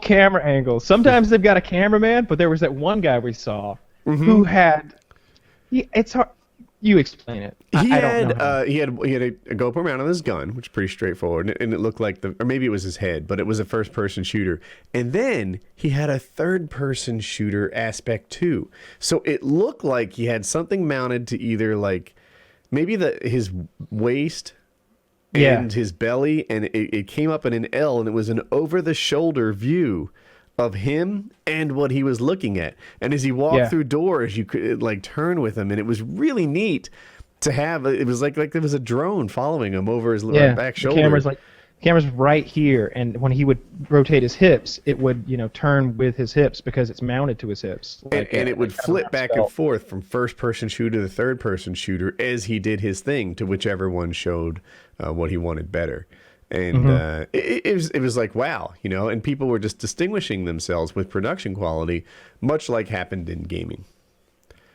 Camera angles. Sometimes they've got a cameraman, but there was that one guy we saw who had... It's hard... You explain it. He don't know. He had a GoPro mount on his gun, which is pretty straightforward, and it looked like or maybe it was his head, but it was a first-person shooter. And then he had a third-person shooter aspect too. So it looked like he had something mounted to either like maybe his waist and his belly, and it came up in an L, and it was an over-the-shoulder view of him and what he was looking at. And as he walked through doors, you could like turn with him, and it was really neat to have. It was like there was a drone following him over his back shoulder. The camera's right here, and when he would rotate his hips, it would turn with his hips because it's mounted to his hips. And it would flip back and forth from first-person shooter to third-person shooter as he did his thing to whichever one showed what he wanted better. And it was like, wow, and people were just distinguishing themselves with production quality, much like happened in gaming.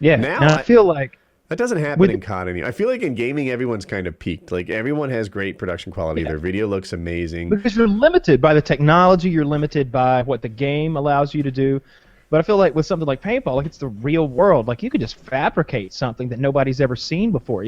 Yeah, now I feel like that doesn't happen in COD anymore. I feel like in gaming, everyone's kind of peaked. Like, everyone has great production quality. Their video looks amazing. Because you're limited by the technology. You're limited by what the game allows you to do. But I feel like with something like Paintball, like it's the real world. Like, you could just fabricate something that nobody's ever seen before.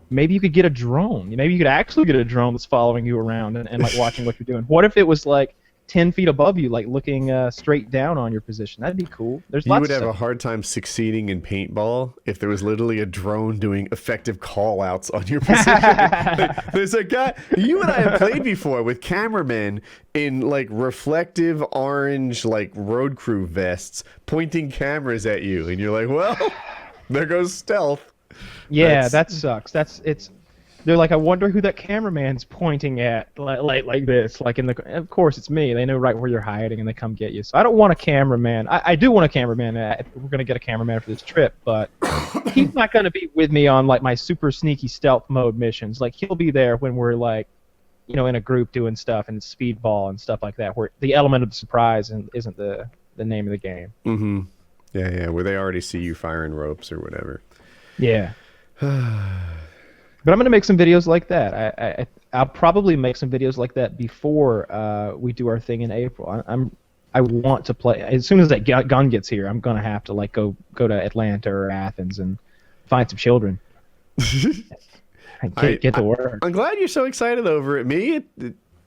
Maybe you could get a drone. Maybe you could actually get a drone that's following you around and like watching what you're doing. What if it was like 10 feet above you, like looking straight down on your position? That'd be cool. You would have a hard time succeeding in paintball if there was literally a drone doing effective call-outs on your position. There's a guy, you and I have played before with cameramen in like reflective orange like road crew vests pointing cameras at you, and you're like, well, there goes stealth. Yeah, that sucks. They're like, I wonder who that cameraman's pointing at, like this, like in the. Of course, it's me. They know right where you're hiding, and they come get you. So I don't want a cameraman. I do want a cameraman. We're gonna get a cameraman for this trip, but he's not gonna be with me on like my super sneaky stealth mode missions. Like, he'll be there when we're like, in a group doing stuff and speedball and stuff like that, where the element of the surprise isn't the name of the game. Mm-hmm. Yeah, where they already see you firing ropes or whatever. Yeah. But I'm going to make some videos like that. I'll probably make some videos like that before we do our thing in April. I want to play. As soon as that gun gets here, I'm going to have to like go to Atlanta or Athens and find some children. Get to work. I'm glad you're so excited over it. Me,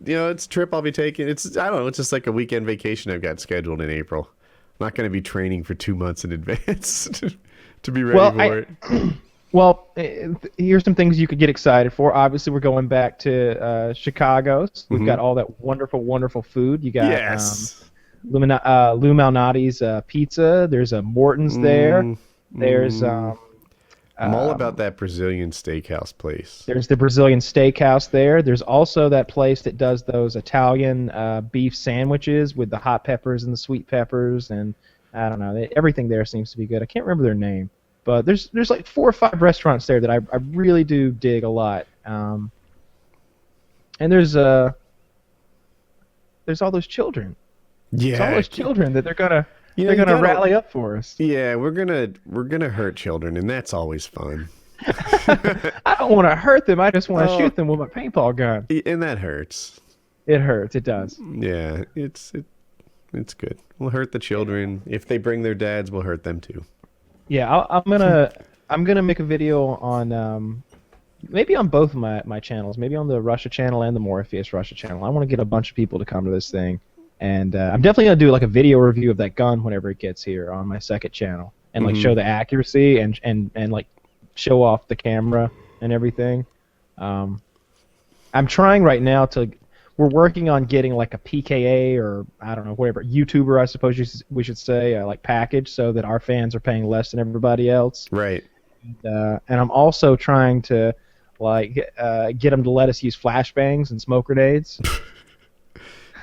it's a trip I'll be taking. I don't know. It's just like a weekend vacation I've got scheduled in April. I'm not going to be training for 2 months in advance to be ready for it. Well, here's some things you could get excited for. Obviously, we're going back to Chicago. So we've got all that wonderful, wonderful food. You got Lou Malnati's pizza. There's a Morton's there. There's I'm all about that Brazilian steakhouse place. There's the Brazilian steakhouse there. There's also that place that does those Italian beef sandwiches with the hot peppers and the sweet peppers, and I don't know. Everything there seems to be good. I can't remember their name, but there's like 4 or 5 restaurants there that I really do dig a lot. And there's all those children. Yeah, there's all those children that they're gonna rally up for us. Yeah, we're gonna hurt children, and that's always fun. I don't want to hurt them. I just want to shoot them with my paintball gun. And that hurts. It hurts. It does. Yeah, it's good. We'll hurt the children. If they bring their dads, we'll hurt them too. Yeah, I'm gonna make a video on maybe on both of my channels, maybe on the Russia channel and the Morpheus Russia channel. I want to get a bunch of people to come to this thing, and I'm definitely gonna do like a video review of that gun whenever it gets here on my second channel, and like show the accuracy and like show off the camera and everything. I'm trying right now to. We're working on getting like a PKA or I don't know whatever YouTuber I suppose we should say like package so that our fans are paying less than everybody else. Right. And I'm also trying to like get them to let us use flashbangs and smoke grenades.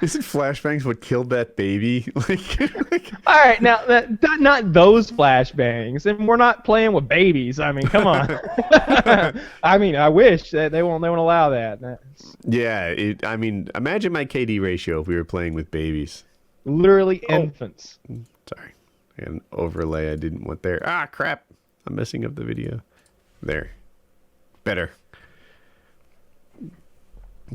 Isn't flashbangs what killed that baby? All right, now not those flashbangs, and we're not playing with babies. I mean, come on. I mean, I wish that they won't allow that. Yeah, I mean, imagine my KD ratio if we were playing with babies. Literally infants. Sorry, I got an overlay I didn't want there. Ah, crap! I'm messing up the video. There, better.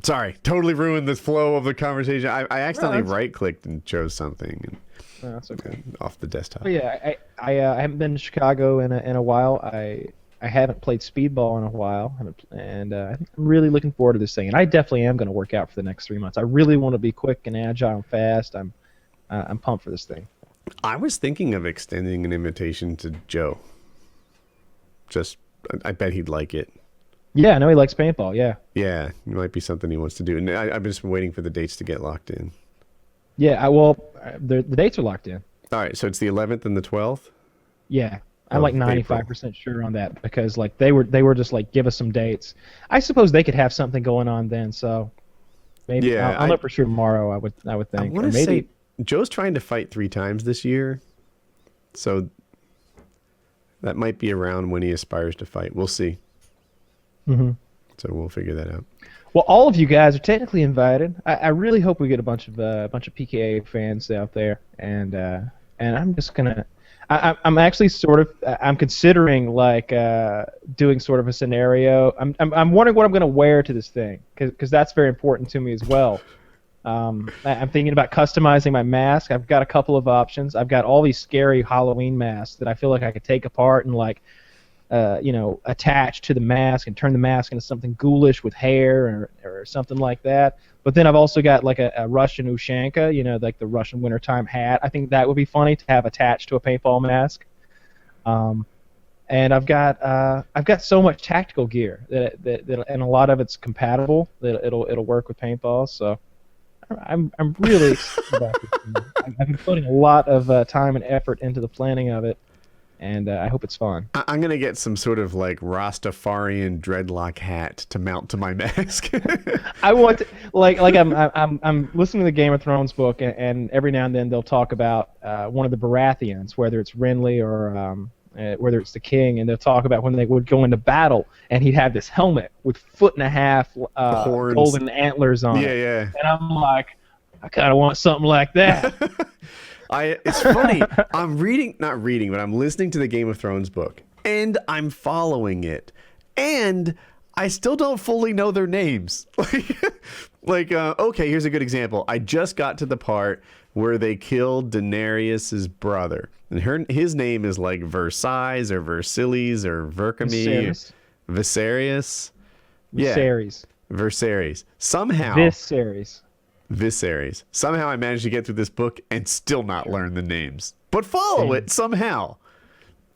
Sorry, totally ruined the flow of the conversation. I accidentally right-clicked and chose something. And, that's okay. Off the desktop. But yeah, I haven't been to Chicago in a while. I haven't played speedball in a while, and I think I'm really looking forward to this thing. And I definitely am going to work out for the next 3 months. I really want to be quick and agile and fast. I'm pumped for this thing. I was thinking of extending an invitation to Joe. I bet he'd like it. Yeah, I know he likes paintball, yeah. Yeah, it might be something he wants to do. And I've just been waiting for the dates to get locked in. Yeah, the dates are locked in. All right, so it's the 11th and the 12th? Yeah, I'm like 95% sure on that because like they were just like, give us some dates. I suppose they could have something going on then, so maybe yeah, I'll know for sure tomorrow, I would think. I want to say Joe's trying to fight 3 times this year, so that might be around when he aspires to fight. We'll see. Mm-hmm. So we'll figure that out. Well, all of you guys are technically invited. I really hope we get a bunch of PKA fans out there, and I'm just gonna. I'm actually I'm considering like doing sort of a scenario. I'm wondering what I'm gonna wear to this thing because that's very important to me as well. I'm thinking about customizing my mask. I've got a couple of options. I've got all these scary Halloween masks that I feel like I could take apart and like. Attach to the mask and turn the mask into something ghoulish with hair or something like that. But then I've also got like a Russian Ushanka, like the Russian wintertime hat. I think that would be funny to have attached to a paintball mask. And I've got so much tactical gear that and a lot of it's compatible that it'll work with paintball. So I'm really excited about this. I've been putting a lot of time and effort into the planning of it. And I hope it's fun. I'm gonna get some sort of like Rastafarian dreadlock hat to mount to my mask. I want to, like I'm listening to the Game of Thrones book, and every now and then they'll talk about one of the Baratheons, whether it's Renly or whether it's the King, and they'll talk about when they would go into battle, and he'd have this helmet with 1.5 golden antlers on it. Yeah. And I'm like, I kind of want something like that. It's funny. I'm not reading, but I'm listening to the Game of Thrones book, and I'm following it, and I still don't fully know their names. Okay, here's a good example. I just got to the part where they killed Daenerys' brother, and his name is like Versailles or Versailles or Verkami. Viserys. Yeah. Viserys. Somehow. Viserys. Somehow I managed to get through this book and still not learn the names. But follow it somehow.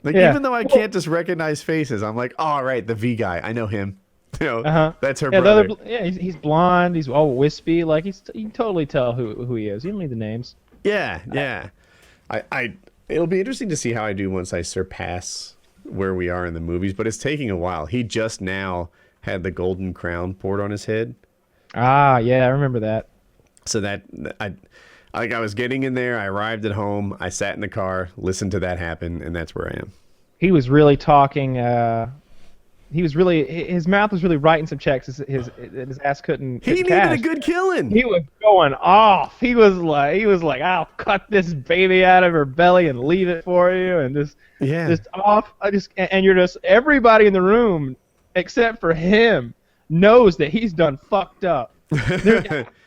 Even though I can't just recognize faces, I'm like, all right, the V guy. I know him. That's her brother. He's blonde. He's all wispy. Like you can totally tell who he is. You don't need the names. Yeah. It'll be interesting to see how I do once I surpass where we are in the movies, but it's taking a while. He just now had the golden crown poured on his head. Ah, yeah, I remember that. So I was getting in there, I arrived at home, I sat in the car, listened to that happen, and that's where I am. He was really talking he was really his mouth was really writing some checks. His ass couldn't. He needed cash. a good killing. He was going off. He was like, I'll cut this baby out of her belly and leave it for you, and just off. And you're just everybody in the room except for him knows that he's done fucked up.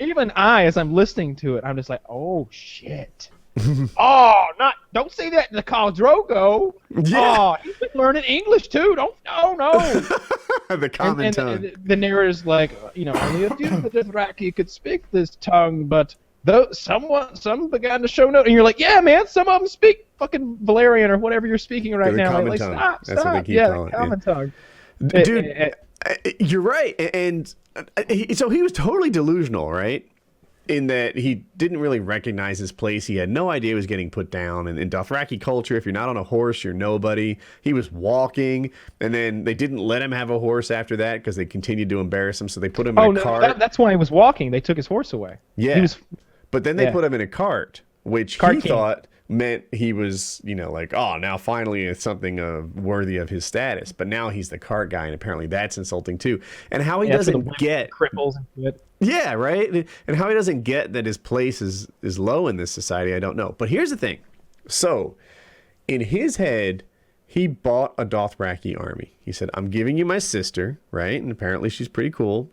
Even I, as I'm listening to it, I'm just like, oh shit. Don't say that to Khal Drogo. Yeah. Oh, he's been learning English too. No. The common tongue. The narrator's like, only a few of the Dothraki could speak this tongue, but some began to show note. And you're like, yeah, man, some of them speak fucking Valerian or whatever you're speaking right now. Common tongue. Stop. That's what they keep calling it. Common tongue. Dude, you're right. And so he was totally delusional, right? In that he didn't really recognize his place. He had no idea he was getting put down. And in Dothraki culture, if you're not on a horse, you're nobody. He was walking, and then they didn't let him have a horse after that because they continued to embarrass him. So they put him in a cart. That's why he was walking. They took his horse away. Yeah. But then they put him in a cart, which he thought meant he was, like, oh, now finally it's something worthy of his status. But now he's the cart guy, and apparently that's insulting too. And how he doesn't get cripples and shit. Yeah, right. And how he doesn't get that his place is low in this society, I don't know. But here's the thing. So, in his head, he bought a Dothraki army. He said, I'm giving you my sister, right? And apparently she's pretty cool.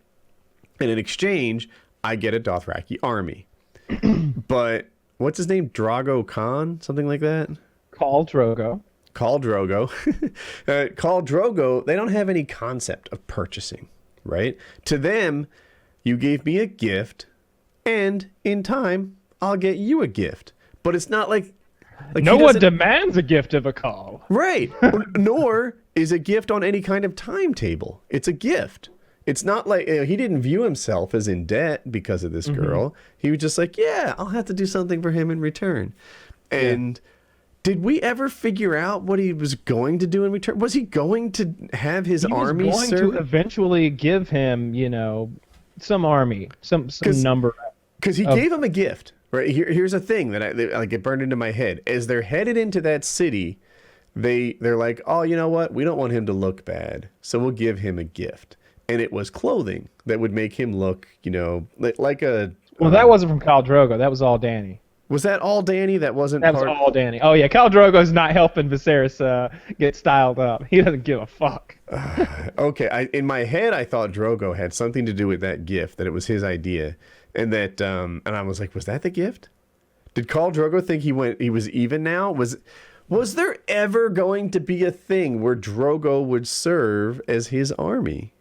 And in exchange, I get a Dothraki army. But what's his name? Drogo Khan? Something like that? Khal Drogo. Khal Drogo, they don't have any concept of purchasing, right? To them, you gave me a gift, and in time, I'll get you a gift. But it's not like no one demands a gift of a Khal. Right. Nor is a gift on any kind of timetable. It's a gift. It's not like he didn't view himself as in debt because of this girl. He was just like, yeah, I'll have to do something for him in return. And did we ever figure out what he was going to do in return? Was he going to have his army serve? He was going to eventually give him, some army, some number. Because he gave him a gift. Right. Here's a thing that get burned into my head. As they're headed into that city, they're like, oh, you know what? We don't want him to look bad, so we'll give him a gift. And it was clothing that would make him look, like a... Well, that wasn't from Khal Drogo. That was all Danny. Was that all Danny? That wasn't That was all Danny. Oh, yeah. Khal Drogo's not helping Viserys get styled up. He doesn't give a fuck. Okay. In my head, I thought Drogo had something to do with that gift, that it was his idea. And that, and I was like, was that the gift? Did Khal Drogo think he was even now? Was there ever going to be a thing where Drogo would serve as his army?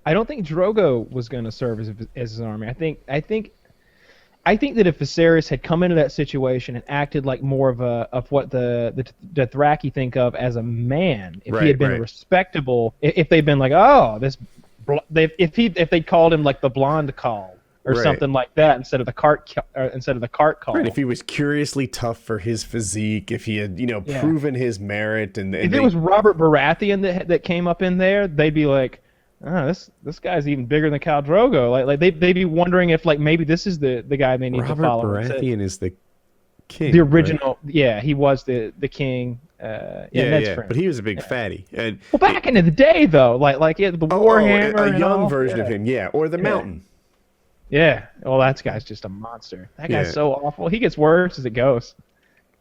I don't think Drogo was going to serve as his army. I think that if Viserys had come into that situation and acted like more of what the Dothraki think of as a man, if he had been respectable, if they'd been like, oh, if they called him like the blonde call or something like that instead of the cart call. Right, if he was curiously tough for his physique, if he had proven his merit, and if it was Robert Baratheon that came up in there, they'd be like, oh, this guy's even bigger than Khal Drogo. Like they'd be wondering if maybe this is the guy they need to follow. Robert Baratheon is the king. The original, he was the king. But he was a big fatty. And back into the day though, like the Warhammer, a young version of him, or the Mountain. Yeah, well, that guy's just a monster. That guy's so awful. He gets worse as it goes.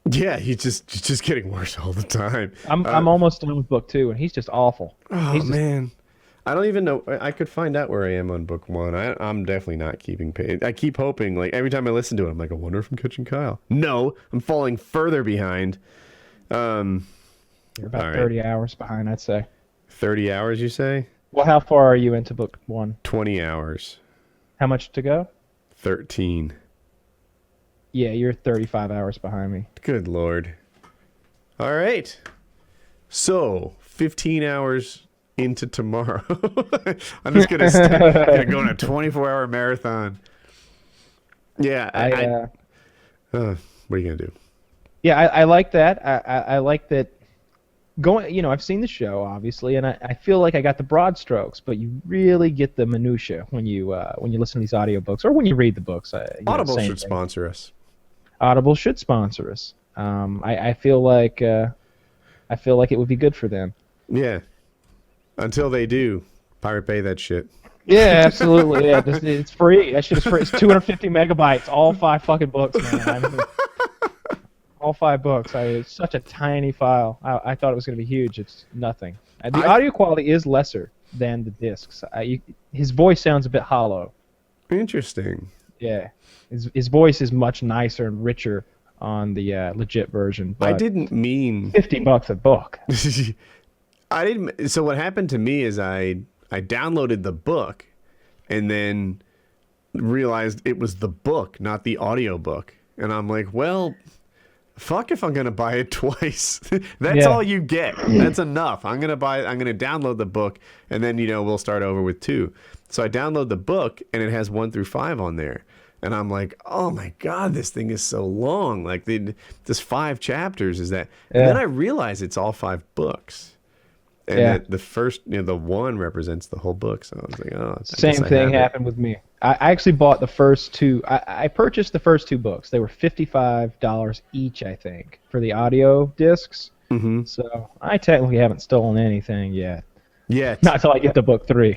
Yeah, he's just getting worse all the time. I'm almost done with book 2, and he's just awful. Oh man. I don't even know. I could find out where I am on book 1. I'm definitely not keeping pace. I keep hoping, every time I listen to it, I'm like, I wonder if I'm catching Kyle. No, I'm falling further behind. You're about 30 hours behind, I'd say. 30 hours, you say? Well, how far are you into book 1? 20 hours. How much to go? 13. Yeah, you're 35 hours behind me. Good Lord. All right. So, 15 hours into tomorrow. I'm just gonna go on a 24-hour marathon. Yeah, what are you gonna do? Yeah, I like that. I like that. I've seen the show obviously, and I feel like I got the broad strokes, but you really get the minutia when you listen to these audiobooks or when you read the books. Audible should sponsor us. Audible should sponsor us. I feel like it would be good for them. Yeah. Until they do, Pirate Bay that shit. Yeah, absolutely. Yeah, it's free. That shit is free. It's 250 megabytes. All 5 fucking books, man. All 5 books. It's such a tiny file. I thought it was going to be huge. It's nothing. The audio quality is lesser than the discs. His voice sounds a bit hollow. Interesting. Yeah, his voice is much nicer and richer on the legit version. I didn't mean $50 a book. I didn't. So what happened to me is I downloaded the book, and then realized it was the book, not the audio book, and I'm like, well, fuck if I'm gonna buy it twice. That's all you get. That's enough. I'm gonna download the book, and then we'll start over with 2. So I download the book, and it has 1 through 5 on there, and I'm like, oh my god, this thing is so long. Like this 5 chapters is that, and then I realize it's all 5 books. And that the first, the 1 represents the whole book. So I was like, oh. Same thing happened with me. I actually bought the first 2. I purchased the first 2 books. They were $55 each, I think, for the audio discs. Mm-hmm. So I technically haven't stolen anything yet. Yeah. Not until I get to book 3.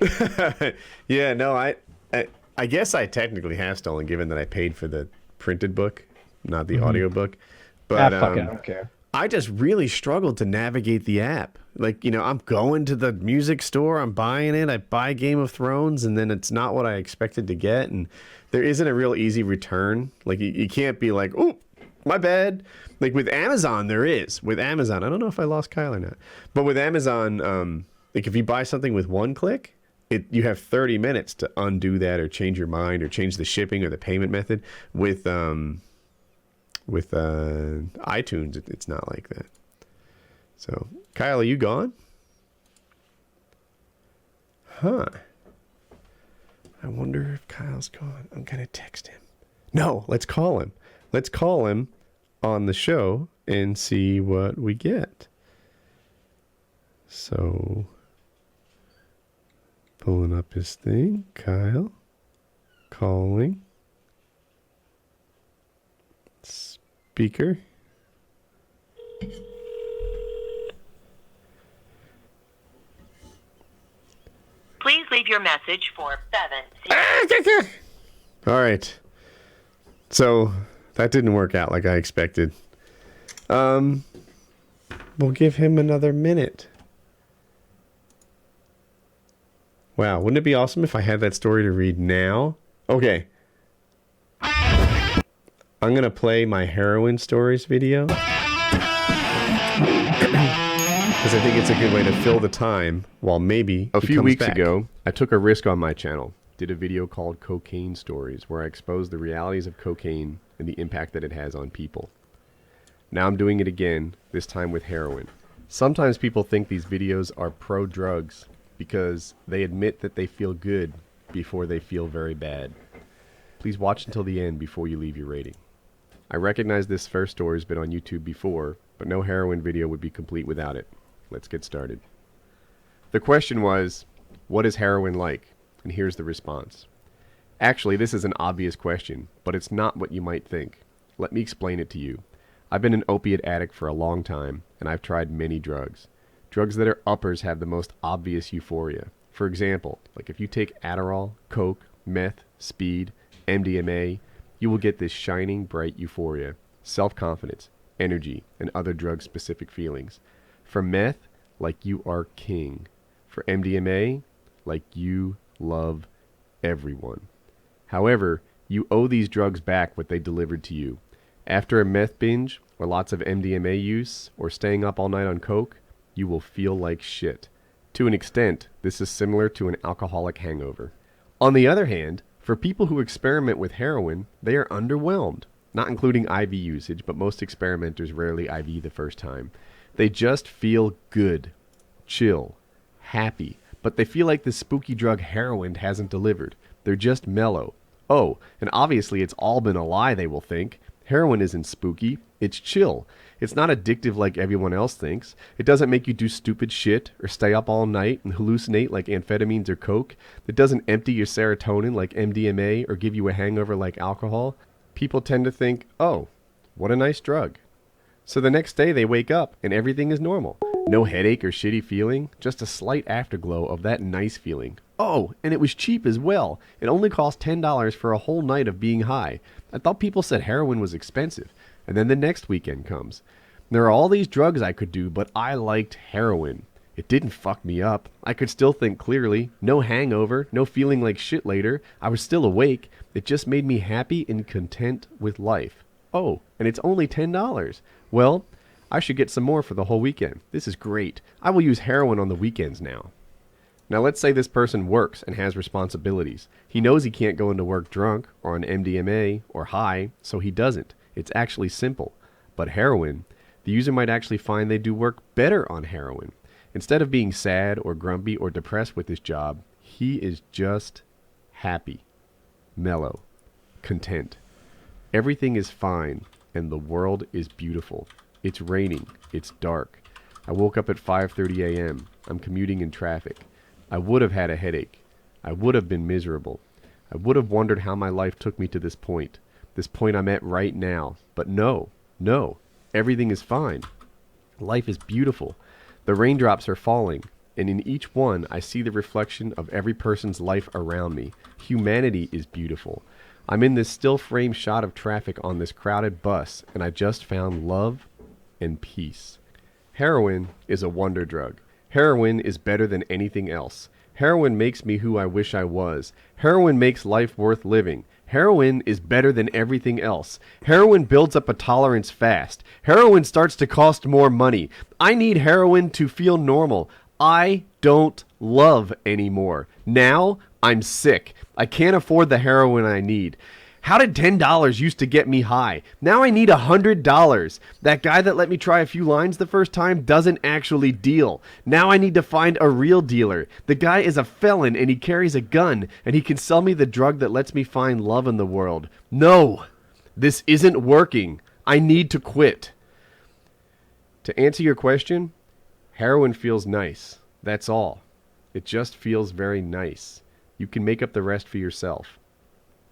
Yeah, no, I guess I technically have stolen, given that I paid for the printed book, not the audio book. But fuck it, I don't care. I just really struggled to navigate the app. Like, I'm going to the music store, I'm buying it, I buy Game of Thrones, and then it's not what I expected to get, and there isn't a real easy return. Like, you can't be like, oh, my bad. Like, with Amazon, there is. With Amazon, I don't know if I lost Kyle or not, but with Amazon, like, if you buy something with 1 click, you have 30 minutes to undo that or change your mind or change the shipping or the payment method. With iTunes, it's not like that. So, Kyle, are you gone? Huh. I wonder if Kyle's gone. I'm going to text him. No, let's call him. Let's call him on the show and see what we get. So, pulling up his thing. Kyle. Calling. Speaker. Please leave your message for 7. All right. So that didn't work out like I expected. We'll give him another minute. Wow, wouldn't it be awesome if I had that story to read now? Okay. I'm going to play my Heroin Stories video. Because I think it's a good way to fill the time while maybe a few weeks ago, I took a risk on my channel. Did a video called Cocaine Stories, where I exposed the realities of cocaine and the impact that it has on people. Now I'm doing it again, this time with heroin. Sometimes people think these videos are pro-drugs because they admit that they feel good before they feel very bad. Please watch until the end before you leave your rating. I recognize this first story has been on YouTube before, but no heroin video would be complete without it. Let's get started. The question was, what is heroin like? And here's the response. Actually, this is an obvious question, but it's not what you might think. Let me explain it to you. I've been an opiate addict for a long time, and I've tried many drugs. Drugs that are uppers have the most obvious euphoria. For example, like if you take Adderall, Coke, meth, speed, MDMA, you will get this shining, bright euphoria, self-confidence, energy, and other drug-specific feelings. For meth, like you are king. For MDMA, like you love everyone. However, you owe these drugs back what they delivered to you. After a meth binge, or lots of MDMA use, or staying up all night on Coke, you will feel like shit. To an extent, this is similar to an alcoholic hangover. On the other hand, for people who experiment with heroin, they are underwhelmed. Not including IV usage, but most experimenters rarely IV the first time. They just feel good, chill, happy, but they feel like the spooky drug heroin hasn't delivered. They're just mellow. Oh, and obviously it's all been a lie, they will think. Heroin isn't spooky, it's chill. It's not addictive like everyone else thinks. It doesn't make you do stupid shit or stay up all night and hallucinate like amphetamines or coke. It doesn't empty your serotonin like MDMA or give you a hangover like alcohol. People tend to think, oh, what a nice drug. So the next day they wake up and everything is normal. No headache or shitty feeling, just a slight afterglow of that nice feeling. Oh, and it was cheap as well. It only cost $10 for a whole night of being high. I thought people said heroin was expensive. And then the next weekend comes. There are all these drugs I could do, but I liked heroin. It didn't fuck me up. I could still think clearly. No hangover, no feeling like shit later. I was still awake. It just made me happy and content with life. Oh, and it's only $10. Well, I should get some more for the whole weekend. This is great. I will use heroin on the weekends now. Now let's say this person works and has responsibilities. He knows he can't go into work drunk or on MDMA or high, so he doesn't. It's actually simple. But heroin, the user might actually find they do work better on heroin. Instead of being sad or grumpy or depressed with his job, he is just happy, mellow, content. Everything is fine, and the world is beautiful. It's raining. It's dark. I woke up at 5:30 a.m. I'm commuting in traffic. I would have had a headache. I would have been miserable. I would have wondered how my life took me to this point I'm at right now. But no, everything is fine. Life is beautiful. The raindrops are falling, and in each one I see the reflection of every person's life around me. Humanity is beautiful. I'm in this still frame shot of traffic on this crowded bus, and I just found love and peace. Heroin is a wonder drug. Heroin is better than anything else. Heroin makes me who I wish I was. Heroin makes life worth living. Heroin is better than everything else. Heroin builds up a tolerance fast. Heroin starts to cost more money. I need heroin to feel normal. I don't love anymore. Now I'm sick. I can't afford the heroin I need. How did $10 used to get me high? Now I need $100. That guy that let me try a few lines the first time doesn't actually deal. Now I need to find a real dealer. The guy is a felon and he carries a gun and he can sell me the drug that lets me find love in the world. No, this isn't working. I need to quit. To answer your question, heroin feels nice. That's all. It just feels very nice. You can make up the rest for yourself.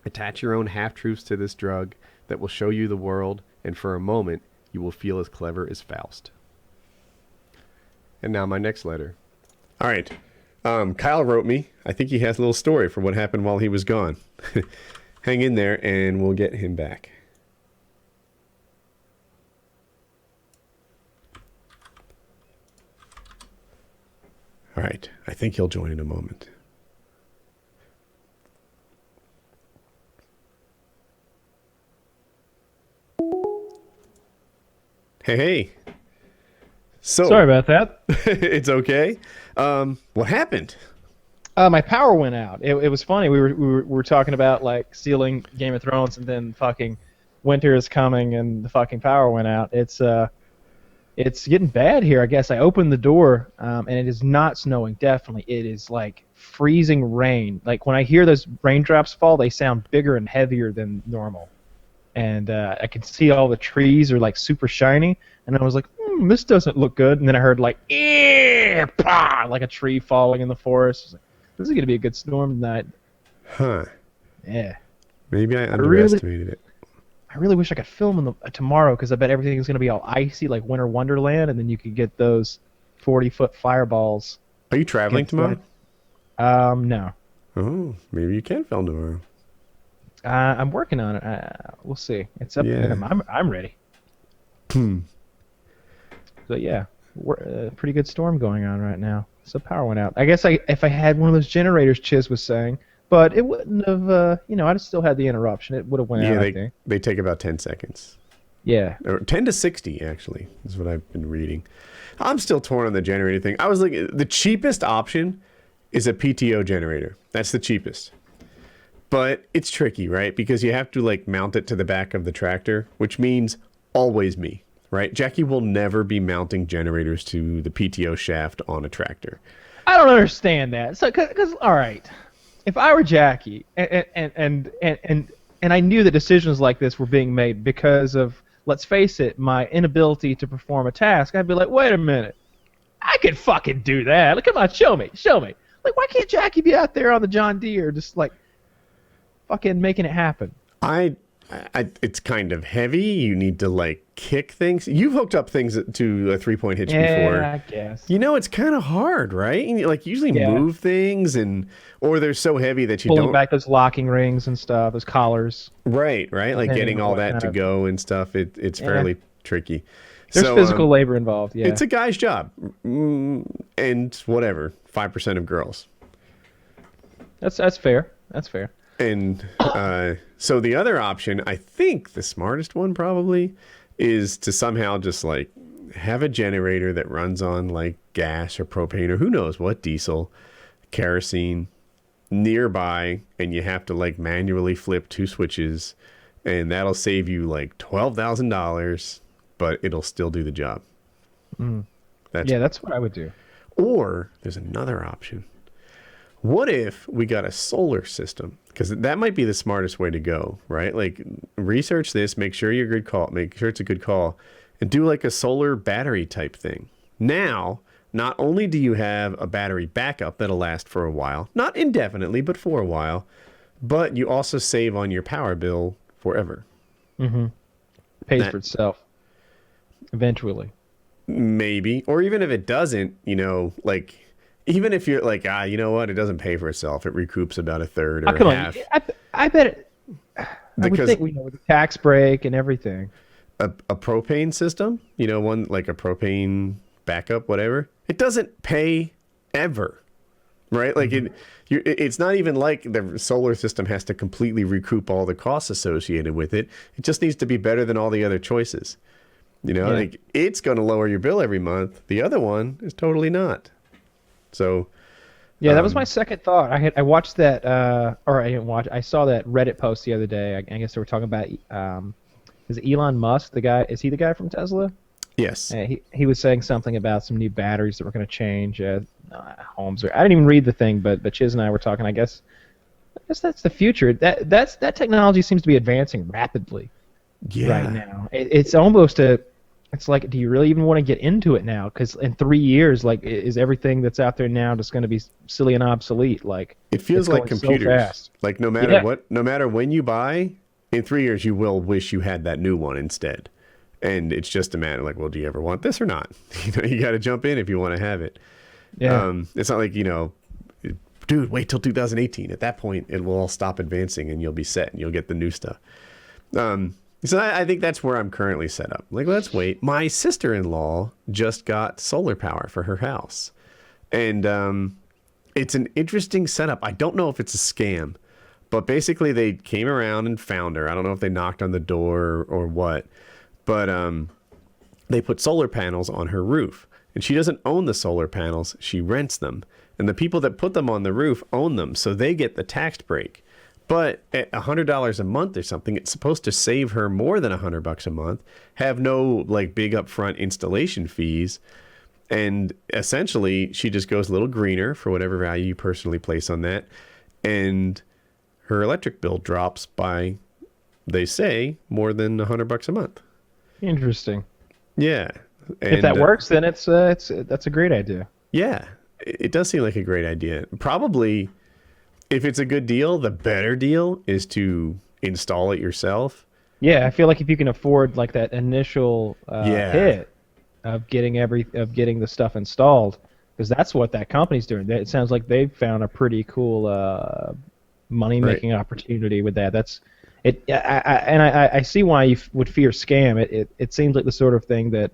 Attach your own half-truths to this drug that will show you the world, and for a moment, you will feel as clever as Faust. And now my next letter. All right. Kyle wrote me. I think he has a little story for what happened while he was gone. Hang in there, and we'll get him back. All right. I think he'll join in a moment. Hey. So Sorry about that. It's okay. What happened? My power went out. It was funny. We were talking about like stealing Game of Thrones, and then fucking winter is coming, and the fucking power went out. It's getting bad here. I guess I opened the door, and it is not snowing. Definitely, it is like freezing rain. Like when I hear those raindrops fall, they sound bigger and heavier than normal. And I could see all the trees are like super shiny, and I was like, this doesn't look good. And then I heard like, pah, like a tree falling in the forest. I was like, this is gonna be a good storm tonight. Huh. Yeah. Maybe I underestimated it. I really wish I could film tomorrow, because I bet everything's gonna be all icy like Winter Wonderland, and then you could get those 40-foot fireballs. Are you traveling tomorrow? No. Oh, maybe you can film tomorrow. I'm working on it. We'll see. It's up to him. I'm ready. So yeah, pretty good storm going on right now. So power went out. I guess if I had one of those generators Chiz was saying, but it wouldn't have. I'd have still had the interruption. It would have went out. I think. They take about 10 seconds. Yeah. Or 10 to 60 actually is what I've been reading. I'm still torn on the generator thing. I was like, the cheapest option is a PTO generator. That's the cheapest. But it's tricky, right? Because you have to like mount it to the back of the tractor, which means always me, right? Jackie will never be mounting generators to the PTO shaft on a tractor. I don't understand that. So, because all right, if I were Jackie and I knew that decisions like this were being made because of, let's face it, my inability to perform a task, I'd be like, wait a minute, I could fucking do that. Like, come on, show me. Like, why can't Jackie be out there on the John Deere just like fucking making it happen? it's kind of heavy. You need to like kick things. You've hooked up things to a 3-point hitch before. Yeah, I guess. You know, it's kind of hard, right? And you, like usually move things or they're so heavy that you Pulling don't back those locking rings and stuff, those collars. Right. Like getting all that to go and stuff. It's fairly tricky. There's physical labor involved. Yeah, it's a guy's job, and whatever. 5% of girls. That's fair. That's fair. And so the other option, I think the smartest one probably, is to somehow just like have a generator that runs on like gas or propane or who knows what, diesel, kerosene nearby, and you have to like manually flip 2 switches, and that'll save you like $12,000, but it'll still do the job. That's what I would do. Or there's another option. What if we got a solar system? Because that might be the smartest way to go, right? Like research this, make sure you're a good call, make sure it's a good call, and do like a solar battery type thing. Now, not only do you have a battery backup that'll last for a while, not indefinitely, but for a while, but you also save on your power bill forever. Pays for itself eventually. Maybe. Or even if it doesn't, you know, like even if you're like, you know what, it doesn't pay for itself. It recoups about a third or half. I bet it. I would think with the tax break and everything. A propane system, you know, one like a propane backup, whatever. It doesn't pay ever, right? Like it's not even like the solar system has to completely recoup all the costs associated with it. It just needs to be better than all the other choices. You know, like it's going to lower your bill every month. The other one is totally not. So, yeah, that was my second thought. I watched that, or I didn't watch. I saw that Reddit post the other day. I guess they were talking about is Elon Musk the guy? Is he the guy from Tesla? Yes. He was saying something about some new batteries that were going to change homes. I didn't even read the thing, but Chiz and I were talking. I guess that's the future. That technology seems to be advancing rapidly right now. It's almost it's like, do you really even want to get into it now? Because in 3 years, like, is everything that's out there now just going to be silly and obsolete? Like, it feels like computers. So fast. Like no matter what, no matter when you buy, in 3 years you will wish you had that new one instead. And it's just a matter like, well, do you ever want this or not? You know, you got to jump in if you want to have it. Yeah. It's not like, you know, dude, wait till 2018. At that point, it will all stop advancing and you'll be set and you'll get the new stuff. So I think that's where I'm currently set up. Like, let's wait. My sister-in-law just got solar power for her house. And it's an interesting setup. I don't know if it's a scam, but basically they came around and found her. I don't know if they knocked on the door or what, but they put solar panels on her roof. And she doesn't own the solar panels. She rents them. And the people that put them on the roof own them, so they get the tax break. But at $100 a month or something, it's supposed to save her more than $100 a month, have no like big upfront installation fees, and essentially she just goes a little greener for whatever value you personally place on that, and her electric bill drops by, they say, more than $100 a month. Interesting. Yeah. And, if that works, then that's a great idea. Yeah, it does seem like a great idea. Probably. If it's a good deal, the better deal is to install it yourself. Yeah, I feel like if you can afford like that initial hit of getting the stuff installed, because that's what that company's doing. It sounds like they've found a pretty cool money-making opportunity with that. That's it. I see why you would fear scam. It seems like the sort of thing that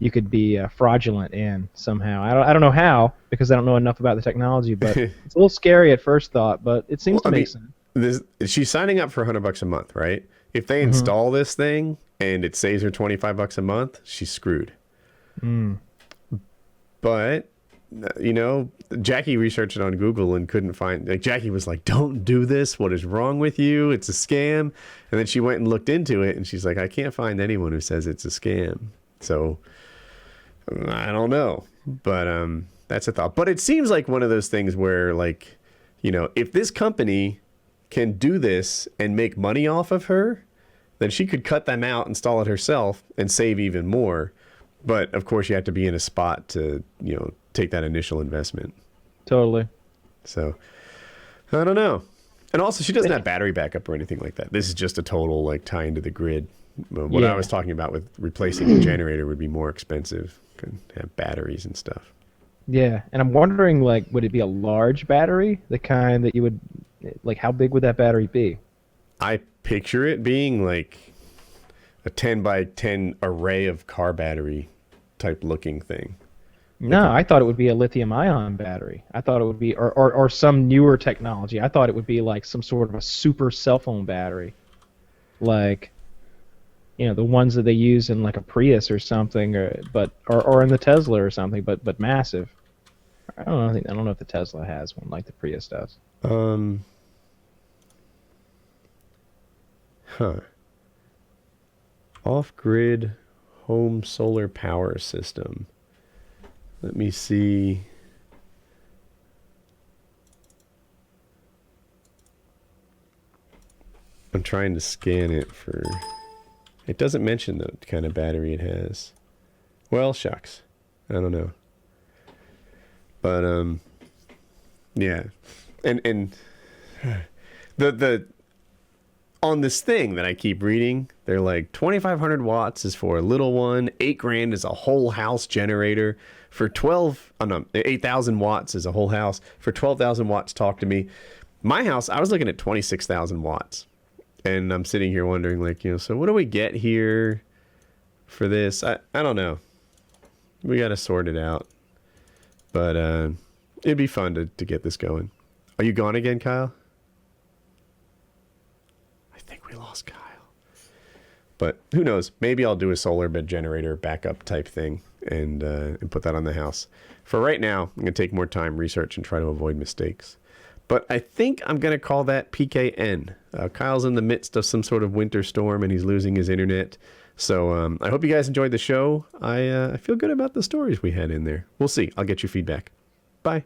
you could be fraudulent in somehow. I don't know how, because I don't know enough about the technology, but it's a little scary at first thought, but it seems to make sense. She's signing up for $100 a month, right? If they install this thing and it saves her $25 a month, she's screwed. But, you know, Jackie researched it on Google and couldn't find, like, Jackie was like, don't do this. What is wrong with you? It's a scam. And then she went and looked into it and she's like, I can't find anyone who says it's a scam. So I don't know, but that's a thought. But it seems like one of those things where, like, you know, if this company can do this and make money off of her, then she could cut them out, install it herself, and save even more. But of course, you have to be in a spot to, you know, take that initial investment. Totally. So I don't know. And also, she doesn't have battery backup or anything like that. This is just a total like tie into the grid. What I was talking about with replacing a generator would be more expensive. Could have batteries and stuff. Yeah, and I'm wondering, like, would it be a large battery, the kind that you would, like, how big would that battery be? I picture it being like a 10 by 10 array of car battery type looking thing. No, I thought it would be a lithium-ion battery. I thought it would be, or some newer technology. I thought it would be like some sort of a super cell phone battery, like, you know, the ones that they use in like a Prius or something, or in the Tesla or something, but massive. I don't know if the Tesla has one like the Prius does. Off-grid home solar power system. Let me see. I'm trying to scan it for... It doesn't mention the kind of battery it has. Well, shucks. I don't know. But, yeah. And the on this thing that I keep reading, they're like 2,500 watts is for a little one, $8,000 is a whole house generator. For 8,000 watts is a whole house. For 12,000 watts, talk to me. My house, I was looking at 26,000 watts. And I'm sitting here wondering, like, you know, so what do we get here for this? I don't know. We got to sort it out. But it'd be fun to get this going. Are you gone again, Kyle? I think we lost Kyle. But who knows? Maybe I'll do a solar bed generator backup type thing and put that on the house. For right now, I'm going to take more time, research, and try to avoid mistakes. But I think I'm going to call that PKN. Kyle's in the midst of some sort of winter storm and he's losing his internet. So I hope you guys enjoyed the show. I feel good about the stories we had in there. We'll see. I'll get your feedback. Bye.